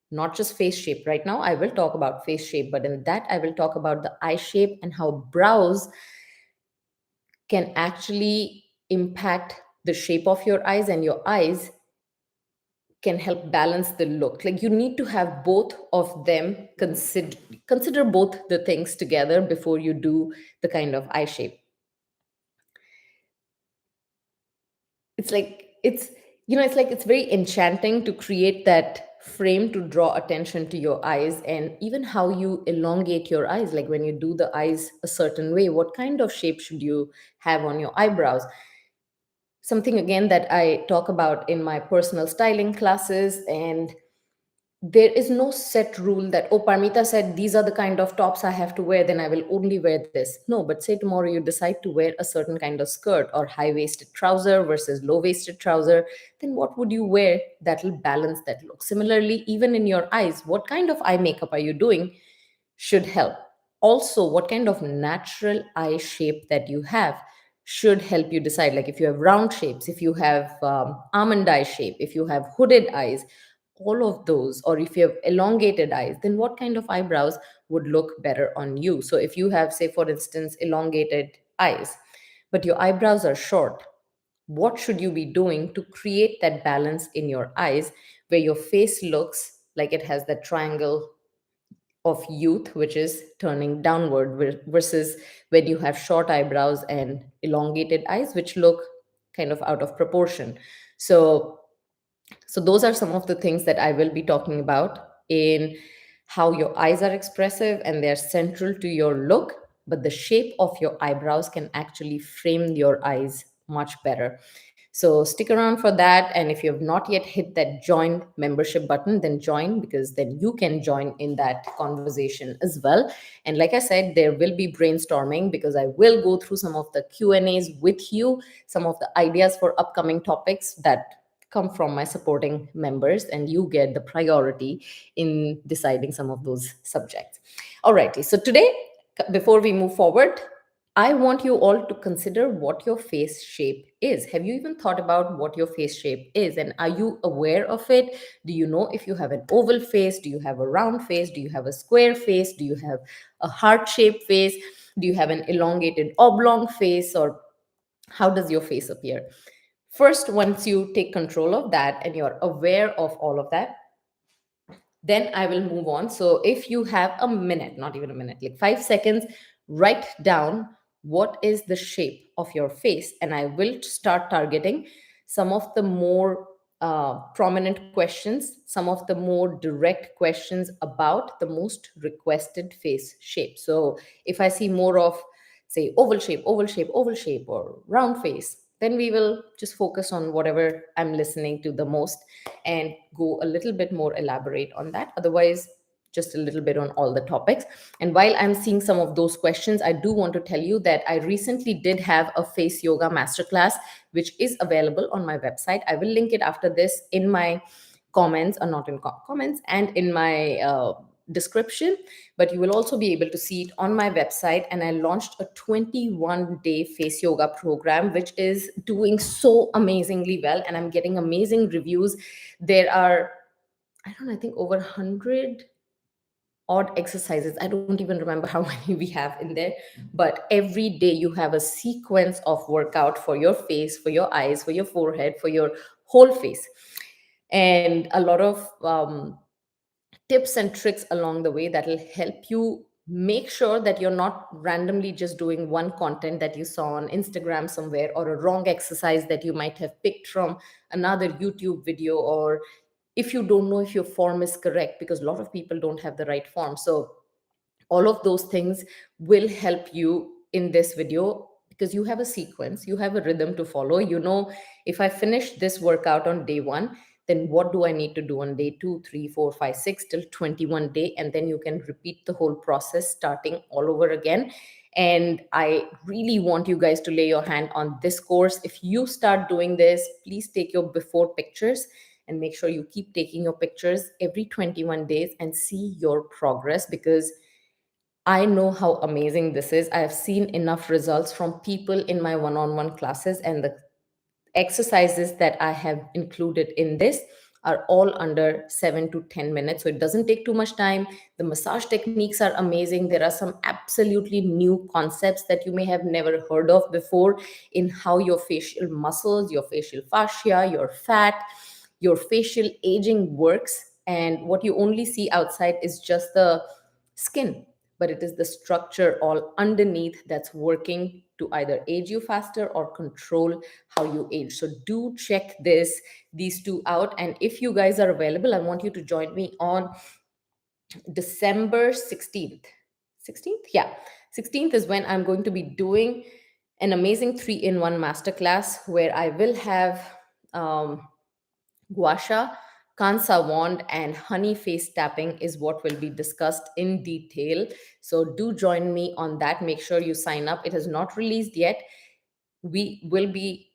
not just face shape. Right now, I will talk about face shape, but in that, I will talk about the eye shape and how brows can actually impact the shape of your eyes, and your eyes can help balance the look. Like, you need to have both of them, consider both the things together before you do the kind of eye shape. It's like it's like it's very enchanting to create that frame to draw attention to your eyes, and even how you elongate your eyes. Like, when you do the eyes a certain way, what kind of shape should you have on your eyebrows? Something again that I talk about in my personal styling classes. And there is no set rule that, oh, Parmita said these are the kind of tops I have to wear, then I will only wear this. No, but say tomorrow you decide to wear a certain kind of skirt or high waisted trouser versus low waisted trouser, then what would you wear that will balance that look? Similarly, even in your eyes, what kind of eye makeup are you doing should help. Also, what kind of natural eye shape that you have should help you decide. Like, if you have round shapes, if you have almond eye shape, if you have hooded eyes, all of those, or if you have elongated eyes, then what kind of eyebrows would look better on you? So if you have, say, for instance, elongated eyes, but your eyebrows are short, what should you be doing to create that balance in your eyes where your face looks like it has that triangle of youth, which is turning downward, versus when you have short eyebrows and elongated eyes, which look kind of out of proportion? So those are some of the things that I will be talking about in how your eyes are expressive and they're central to your look, but the shape of your eyebrows can actually frame your eyes much better. So stick around for that. And if you have not yet hit that join membership button, then join, because then you can join in that conversation as well. And like I said, there will be brainstorming, because I will go through some of the Q&As with you, some of the ideas for upcoming topics that come from my supporting members, and you get the priority in deciding some of those subjects. Alrighty, so today, before we move forward, I want you all to consider what your face shape is. Have you even thought about what your face shape is? And are you aware of it? Do you know if you have an oval face? Do you have a round face? Do you have a square face? Do you have a heart shaped face? Do you have an elongated oblong face? Or how does your face appear? First, once you take control of that and you're aware of all of that, then I will move on. So if you have a minute, not even a minute, like 5 seconds, write down what is the shape of your face. And I will start targeting some of the more prominent questions, some of the more direct questions about the most requested face shape. So if I see more of, say, oval shape, oval shape, oval shape, or round face, then we will just focus on whatever I'm listening to the most and go a little bit more elaborate on that. Otherwise, just a little bit on all the topics. And while I'm seeing some of those questions, I do want to tell you that I recently did have a face yoga masterclass, which is available on my website. I will link it after this in my comments, or not in comments, and in my description. But you will also be able to see it on my website. And I launched a 21-day face yoga program, which is doing so amazingly well, and I'm getting amazing reviews. There are, I don't know, I think over 100 odd exercises. I don't even remember how many we have in there, but every day you have a sequence of workout for your face, for your eyes, for your forehead, for your whole face, and a lot of tips and tricks along the way that will help you make sure that you're not randomly just doing one content that you saw on Instagram somewhere, or a wrong exercise that you might have picked from another YouTube video, or if you don't know if your form is correct, because a lot of people don't have the right form. So all of those things will help you in this video, because you have a sequence, you have a rhythm to follow. You know, if I finish this workout on day 1, then what do I need to do on day 2, 3, 4, 5, 6 till 21 day, and then you can repeat the whole process starting all over again. And I really want you guys to lay your hand on this course. If you start doing this, please take your before pictures and make sure you keep taking your pictures every 21 days and see your progress, because I know how amazing this is. I have seen enough results from people in my one on one classes, and the exercises that I have included in this are all under 7 to 10 minutes. So it doesn't take too much time. The massage techniques are amazing. There are some absolutely new concepts that you may have never heard of before in how your facial muscles, your facial fascia, your fat, your facial aging works. And what you only see outside is just the skin, but it is the structure all underneath that's working to either age you faster or control how you age. So do check these two out. And if you guys are available, I want you to join me on December 16th. 16th? Yeah. 16th is when I'm going to be doing an amazing 3-in-1 masterclass, where I will have gua sha, Kansa wand, and honey face tapping is what will be discussed in detail. So do join me on that. Make sure you sign up. It has not released yet. We will be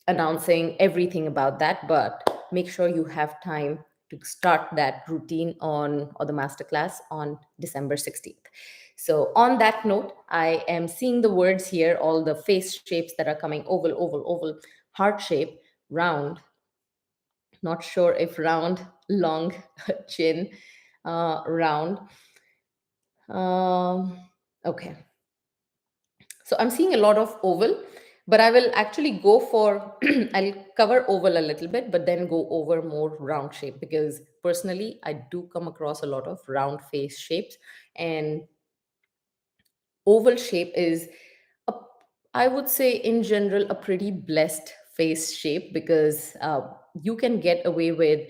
announcing everything about that, but make sure you have time to start that routine on, or the masterclass on December 16th. So on that note, I am seeing the words here, all the face shapes that are coming: oval, oval, oval, heart shape, round, not sure if round, long, chin, round. Um, okay. So I'm seeing a lot of oval, but I will actually go for, I'll cover oval a little bit, but then go over more round shape, because personally, I do come across a lot of round face shapes. And oval shape is, a, I would say in general, a pretty blessed face shape, because you can get away with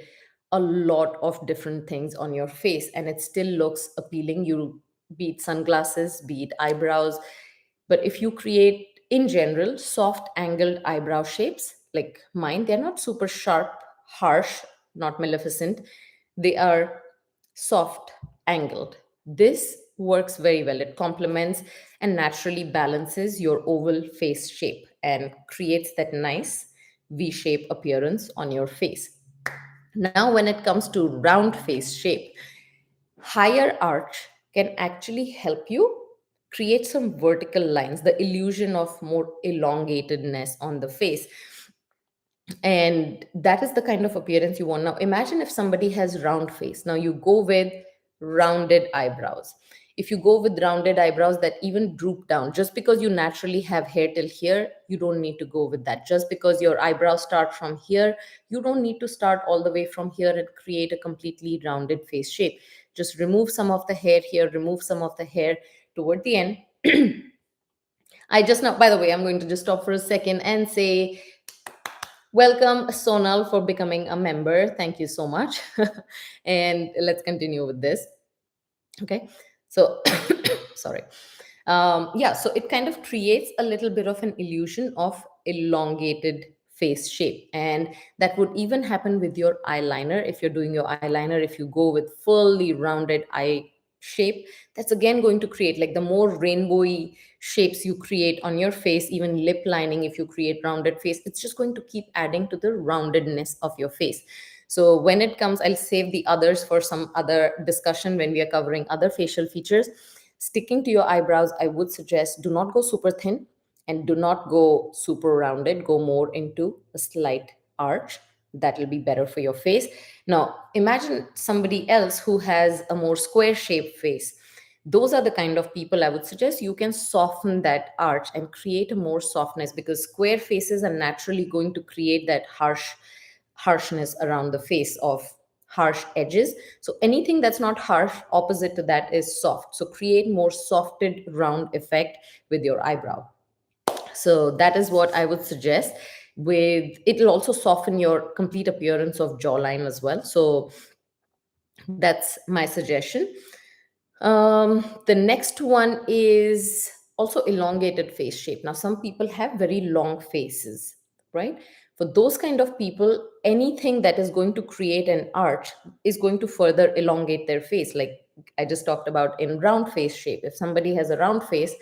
a lot of different things on your face and it still looks appealing. You, be it sunglasses, be it eyebrows. But if you create, in general, soft angled eyebrow shapes like mine, they're not super sharp, harsh, not maleficent. They are soft, angled. This works very well. It complements and naturally balances your oval face shape and creates that nice V shape appearance on your face. Now, when it comes to round face shape, higher arch can actually help you create some vertical lines, the illusion of more elongatedness on the face. And that is the kind of appearance you want. Now imagine if somebody has round face. Now you go with rounded eyebrows. If you go with rounded eyebrows that even droop down, just because you naturally have hair till here, you don't need to go with that. Just because your eyebrows start from here, you don't need to start all the way from here and create a completely rounded face shape. Just remove some of the hair here, remove some of the hair toward the end. I just now, by the way, I'm going to just stop for a second and say welcome, Sonal, for becoming a member. Thank you so much. And let's continue with this. Okay. So, sorry. Yeah, so it kind of creates a little bit of an illusion of elongated face shape. And that would even happen with your eyeliner. If you're doing your eyeliner, if you go with fully rounded eye shape, that's again going to create, like, the more rainbowy shapes you create on your face, even lip lining, if you create rounded face, it's just going to keep adding to the roundedness of your face. So when it comes, I'll save the others for some other discussion when we are covering other facial features. Sticking to your eyebrows, I would suggest do not go super thin and do not go super rounded. Go more into a slight arch. That will be better for your face. Now, imagine somebody else who has a more square shaped face. Those are the kind of people I would suggest you can soften that arch and create a more softness, because square faces are naturally going to create that harshness around the face of harsh edges. So anything that's not harsh, opposite to that is soft. So create more softed round effect with your eyebrow. So that is what I would suggest. With it'll also soften your complete appearance of jawline as well. So that's my suggestion. The next one is also elongated face shape. Now, some people have very long faces, right? For those kind of people, anything that is going to create an arch is going to further elongate their face. Like I just talked about in round face shape. If somebody has a round face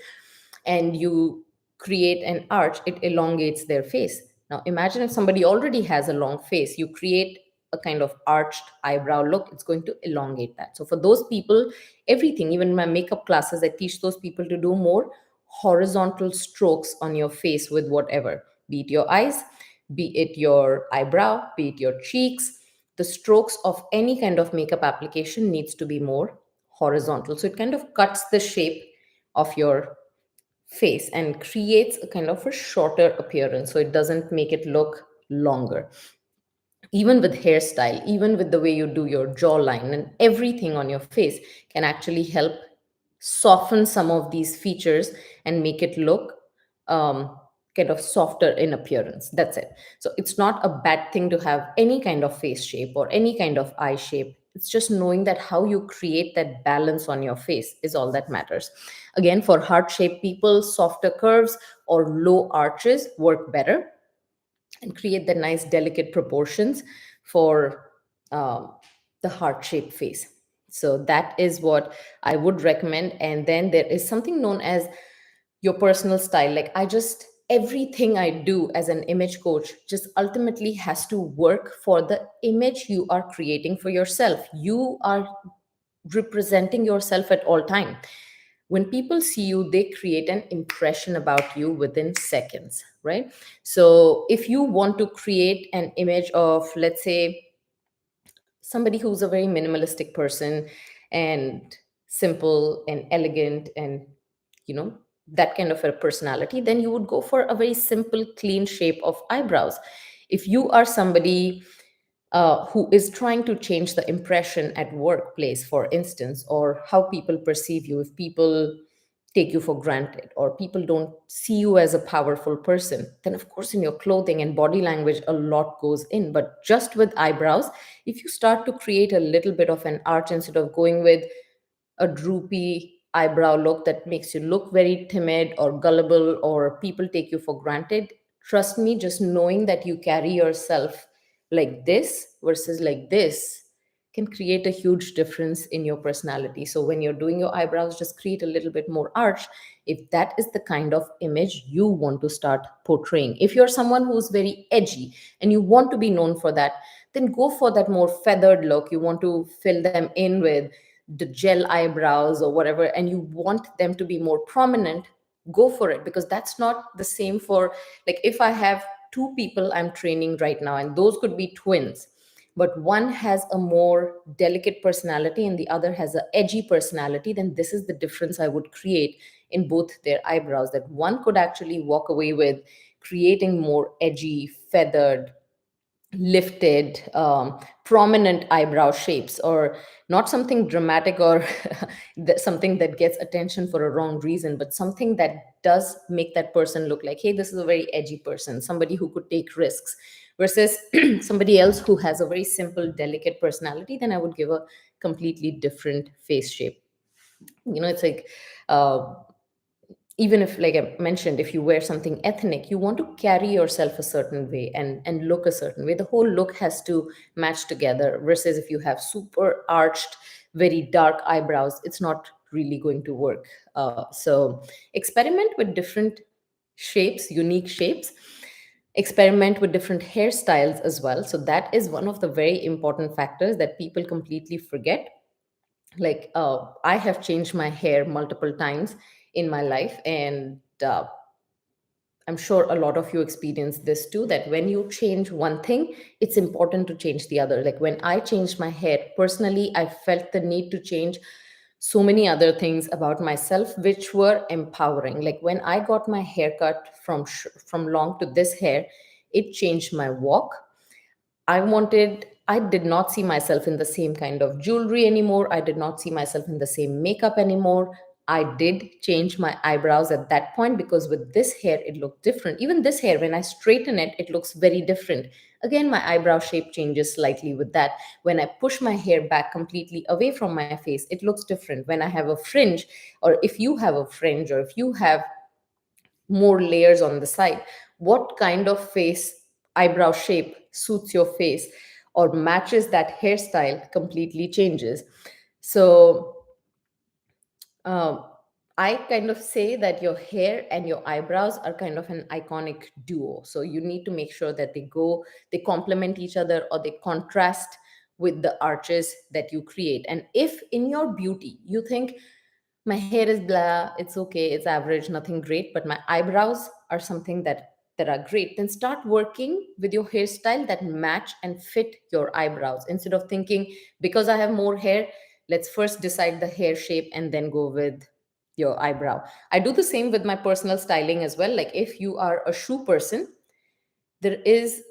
and you create an arch, it elongates their face. Now, imagine if somebody already has a long face, you create a kind of arched eyebrow look, it's going to elongate that. So, for those people, everything, even in my makeup classes, I teach those people to do more horizontal strokes on your face with whatever, be it your eyes, be it your eyebrow, be it your cheeks. The strokes of any kind of makeup application needs to be more horizontal. So, it kind of cuts the shape of your face and creates a kind of a shorter appearance, so it doesn't make it look longer. Even with hairstyle, even with the way you do your jawline, and everything on your face can actually help soften some of these features and make it look um, kind of softer in appearance. That's it. So it's not a bad thing to have any kind of face shape or any kind of eye shape. It's just knowing that how you create that balance on your face is all that matters. Again, for heart shaped people, softer curves or low arches work better and create the nice delicate proportions for um, the heart shaped face. So that is what I would recommend. And then there is something known as your personal style. Like I just, everything I do as an image coach just ultimately has to work for the image you are creating for yourself. You are representing yourself at all time. When people see you, they create an impression about you within seconds, right? So if you want to create an image of, let's say, somebody who's a very minimalistic person and simple and elegant and, you know, that kind of a personality, then you would go for a very simple clean shape of eyebrows. If you are somebody who is trying to change the impression at workplace, for instance, or how people perceive you, if people take you for granted or people don't see you as a powerful person, then of course in your clothing and body language a lot goes in. But just with eyebrows, if you start to create a little bit of an arch instead of going with a droopy eyebrow look that makes you look very timid or gullible or people take you for granted, trust me, just knowing that you carry yourself like this versus like this can create a huge difference in your personality. So when you're doing your eyebrows, just create a little bit more arch if that is the kind of image you want to start portraying. If you're someone who's very edgy and you want to be known for that, then go for that more feathered look. You want to fill them in with the gel eyebrows or whatever, and you want them to be more prominent, go for it, because that's not the same for, like, if I have two people I'm training right now, and those could be twins, but one has a more delicate personality and the other has a edgy personality, then this is the difference I would create in both their eyebrows, that one could actually walk away with creating more edgy, feathered, lifted, prominent eyebrow shapes, or not something dramatic or something that gets attention for a wrong reason, but something that does make that person look like, hey, this is a very edgy person, somebody who could take risks, versus somebody else who has a very simple, delicate personality. Then I would give a completely different face shape. It's like, uh, even if, like I mentioned, if you wear something ethnic, you want to carry yourself a certain way and look a certain way. The whole look has to match together, versus if you have super arched, very dark eyebrows, it's not really going to work. So experiment with different shapes, unique shapes. Experiment with different hairstyles as well. So that is one of the very important factors that people completely forget. Like, I have changed my hair multiple times in my life, and I'm sure a lot of you experience this too, that when you change one thing, it's important to change the other. Like, when I changed my hair, personally, I felt the need to change so many other things about myself which were empowering. Like, when I got my haircut from long to this hair, it changed my walk. I did not see myself in the same kind of jewelry anymore. I did not see myself in the same makeup anymore. I did change my eyebrows at that point, because with this hair, it looked different. Even this hair, when I straighten it, it looks very different. Again, my eyebrow shape changes slightly with that. When I push my hair back completely away from my face, it looks different. When I have a fringe, or if you have a fringe, or if you have more layers on the side, what kind of face eyebrow shape suits your face or matches that hairstyle completely changes. So, um, I kind of say that your hair and your eyebrows are kind of an iconic duo. So you need to make sure that they complement each other, or they contrast with the arches that you create. And if in your beauty you think, my hair is blah, it's okay, it's average, nothing great, but my eyebrows are something that are great, then start working with your hairstyle that match and fit your eyebrows, instead of thinking, because I have more hair, let's first decide the hair shape and then go with your eyebrow. I do the same with my personal styling as well. Like, if you are a shoe person, there is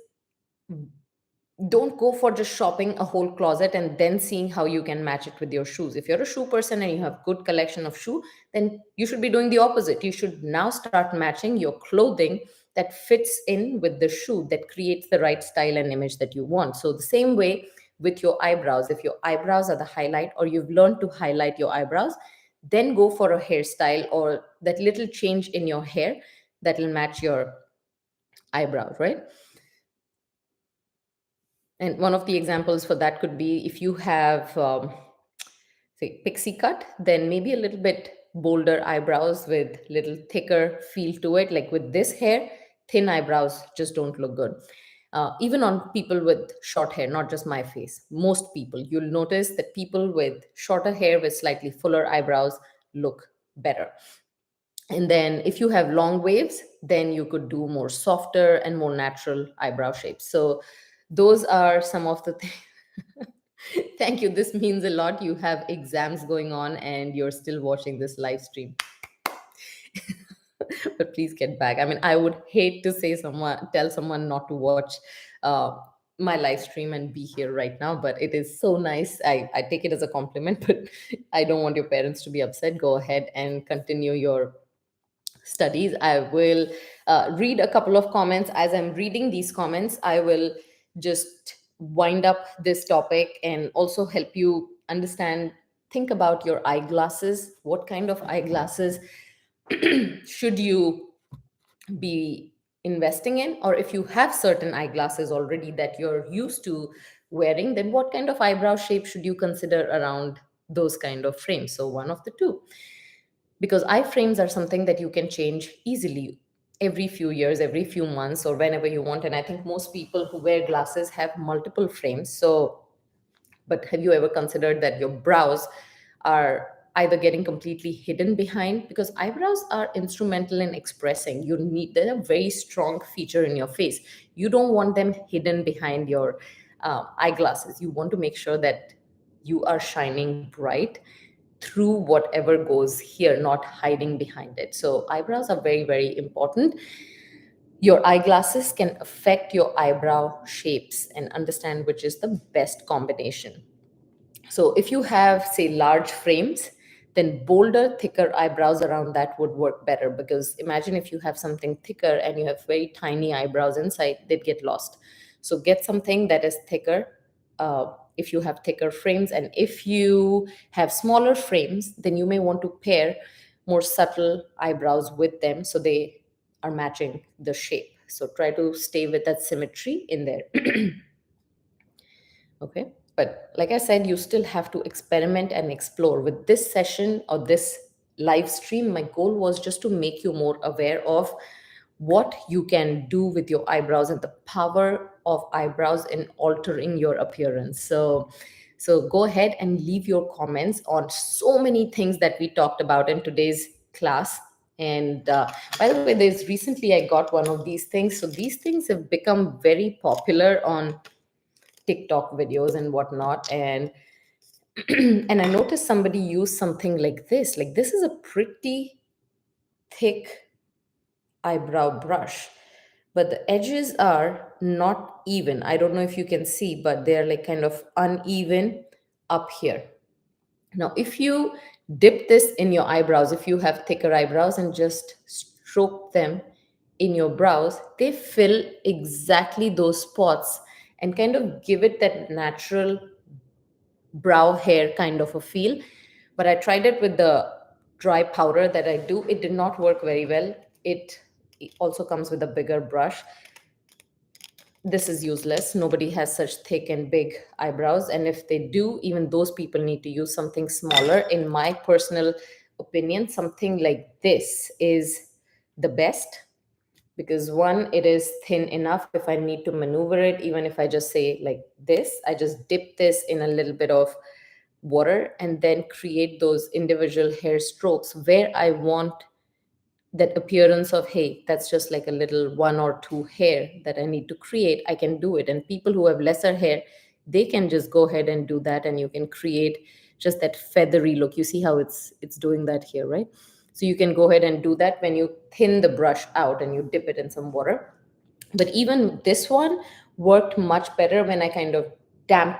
don't go for just shopping a whole closet and then seeing how you can match it with your shoes. If you're a shoe person and you have good collection of shoe, then you should be doing the opposite. You should now start matching your clothing that fits in with the shoe, that creates the right style and image that you want. So the same way with your eyebrows, if your eyebrows are the highlight, or you've learned to highlight your eyebrows, then go for a hairstyle or that little change in your hair that will match your eyebrows, right? And one of the examples for that could be, if you have, say, pixie cut, then maybe a little bit bolder eyebrows with little thicker feel to it. Like, with this hair, thin eyebrows just don't look good. Even on people with short hair, not just my face, most people, you'll notice that people with shorter hair with slightly fuller eyebrows look better. And then if you have long waves, then you could do more softer and more natural eyebrow shapes. So those are some of the things. Thank you. This means a lot. You have exams going on and you're still watching this live stream. But please get back. I mean, I would hate to tell someone not to watch uh, my live stream and be here right now, but it is so nice. I take it as a compliment, but I don't want your parents to be upset. Go ahead and continue your studies. I will read a couple of comments. As I'm reading these comments, I will just wind up this topic and also help you understand. Think about your eyeglasses. What kind of eyeglasses should you be investing in? Or if you have certain eyeglasses already that you're used to wearing, then what kind of eyebrow shape should you consider around those kind of frames? So, one of the two, because iframes are something that you can change easily every few years, every few months, or whenever you want. And I think most people who wear glasses have multiple frames. So, but have you ever considered that your brows are either getting completely hidden behind, because eyebrows are instrumental in expressing. You need, they're a very strong feature in your face. You don't want them hidden behind your eyeglasses. You want to make sure that you are shining bright through whatever goes here, not hiding behind it. So eyebrows are very, very important. Your eyeglasses can affect your eyebrow shapes and understand which is the best combination. So if you have, say, large frames, then bolder, thicker eyebrows around that would work better, because imagine if you have something thicker and you have very tiny eyebrows inside, they'd get lost. So get something that is thicker. If you have thicker frames, and if you have smaller frames, then you may want to pair more subtle eyebrows with them so they are matching the shape. So try to stay with that symmetry in there. Okay. But like I said, you still have to experiment and explore. With this session or this live stream, my goal was just to make you more aware of what you can do with your eyebrows and the power of eyebrows in altering your appearance. So go ahead and leave your comments on so many things that we talked about in today's class. And by the way, there's recently I got one of these things. So these things have become very popular on TikTok videos and whatnot. And and I noticed somebody use something like this. Like, this is a pretty thick eyebrow brush, but the edges are not even. I don't know if you can see, but they're like kind of uneven up here. Now, if you dip this in your eyebrows, if you have thicker eyebrows and just stroke them in your brows, they fill exactly those spots and kind of give it that natural brow hair kind of a feel. But I tried it with the dry powder that I do. It did not work very well. It also comes with a bigger brush. This is useless. Nobody has such thick and big eyebrows. And if they do, even those people need to use something smaller. In my personal opinion, something like this is the best, because one, it is thin enough. If I need to maneuver it, even if I just say like this, I just dip this in a little bit of water and then create those individual hair strokes where I want that appearance of, hey, that's just like a little one or two hair that I need to create. I can do it. And people who have lesser hair, they can just go ahead and do that, and you can create just that feathery look. You see how it's doing that here, right? So you can go ahead and do that when you thin the brush out and you dip it in some water. But even this one worked much better when I kind of damp,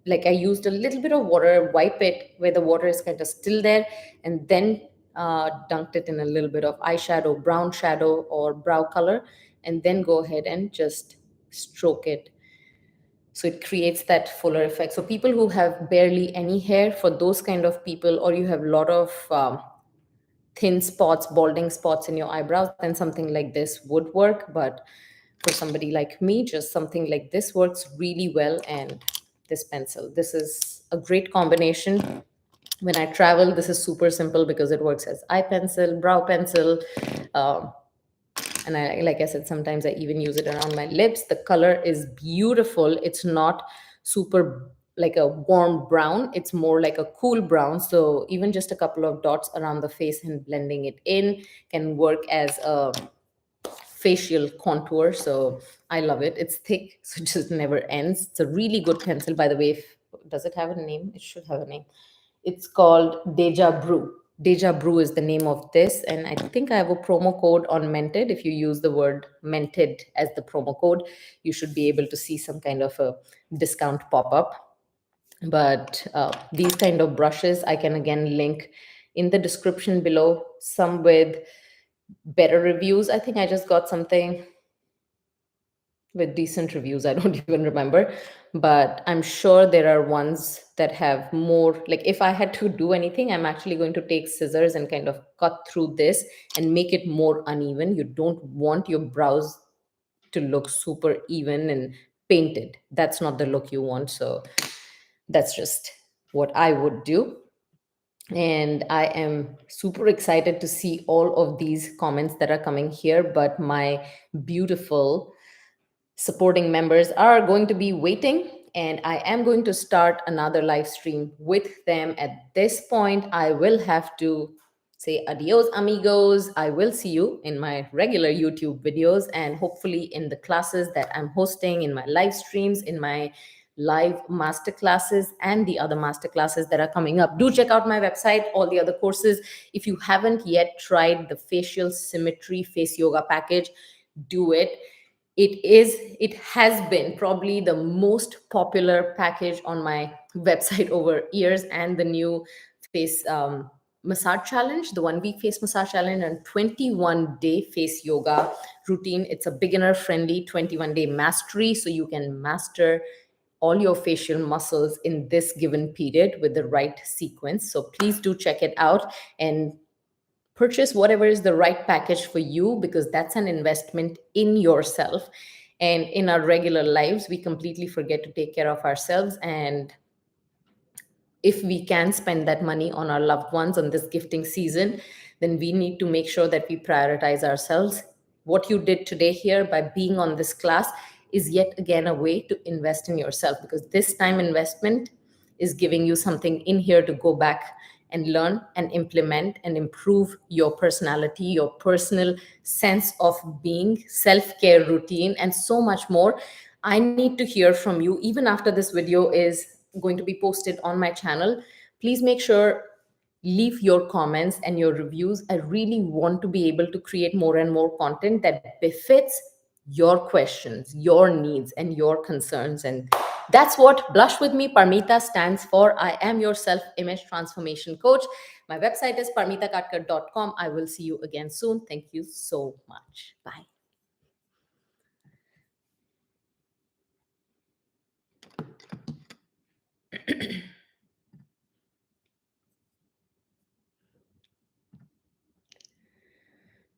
like I used a little bit of water, wipe it where the water is kind of still there, and then dunked it in a little bit of eyeshadow, brown shadow or brow color, and then go ahead and just stroke it. So it creates that fuller effect. So people who have barely any hair, for those kind of people, or you have a lot of thin spots, balding spots in your eyebrows, then something like this would work. But for somebody like me, just something like this works really well. And this pencil, this is a great combination. When I travel, this is super simple because it works as eye pencil, brow pencil. um, and I, like I said, sometimes I even use it around my lips. The color is beautiful. It's not super like a warm brown, it's more like a cool brown. So even just a couple of dots around the face and blending it in can work as a facial contour. So I love it. It's thick, so it just never ends. It's a really good pencil, by the way. Does it have a name? It should have a name. It's called Deja Brew. Deja Brew is the name of this. And I think I have a promo code on Mented. If you use the word Mented as the promo code, you should be able to see some kind of a discount pop up. But these kind of brushes, I can again link in the description below, some with better reviews. I think I just got something with decent reviews. I don't even remember, but I'm sure there are ones that have more. Like, if I had to do anything, I'm actually going to take scissors and kind of cut through this and make it more uneven. You don't want your brows to look super even and painted. That's not the look you want. So that's just what I would do. And I am super excited to see all of these comments that are coming here. But my beautiful supporting members are going to be waiting and I am going to start another live stream with them. At this point, I will have to say adios, amigos. I will see you in my regular YouTube videos and hopefully in the classes that I'm hosting, in my live streams, in my live masterclasses, and the other masterclasses that are coming up. Do check out my website, all the other courses. If you haven't yet tried the facial symmetry face yoga package, do it. It has been probably the most popular package on my website over years, and the new face massage challenge, the 1 week face massage challenge, and 21-day face yoga routine. It's a beginner friendly 21-day mastery, so you can master all your facial muscles in this given period with the right sequence. So please do check it out and purchase whatever is the right package for you, because that's an investment in yourself. And in our regular lives, we completely forget to take care of ourselves. And if we can spend that money on our loved ones on this gifting season, then we need to make sure that we prioritize ourselves. What you did today here by being on this class is yet again a way to invest in yourself, because this time investment is giving you something in here to go back and learn and implement and improve your personality, your personal sense of being, self-care routine, and so much more. I need to hear from you. Even after this video is going to be posted on my channel, please make sure leave your comments and your reviews. I really want to be able to create more and more content that befits your questions, your needs, and your concerns. And that's what Blush With Me Parmita stands for. I am your self-image transformation coach. My website is parmitakatkar.com. I will see you again soon. Thank you so much. Bye.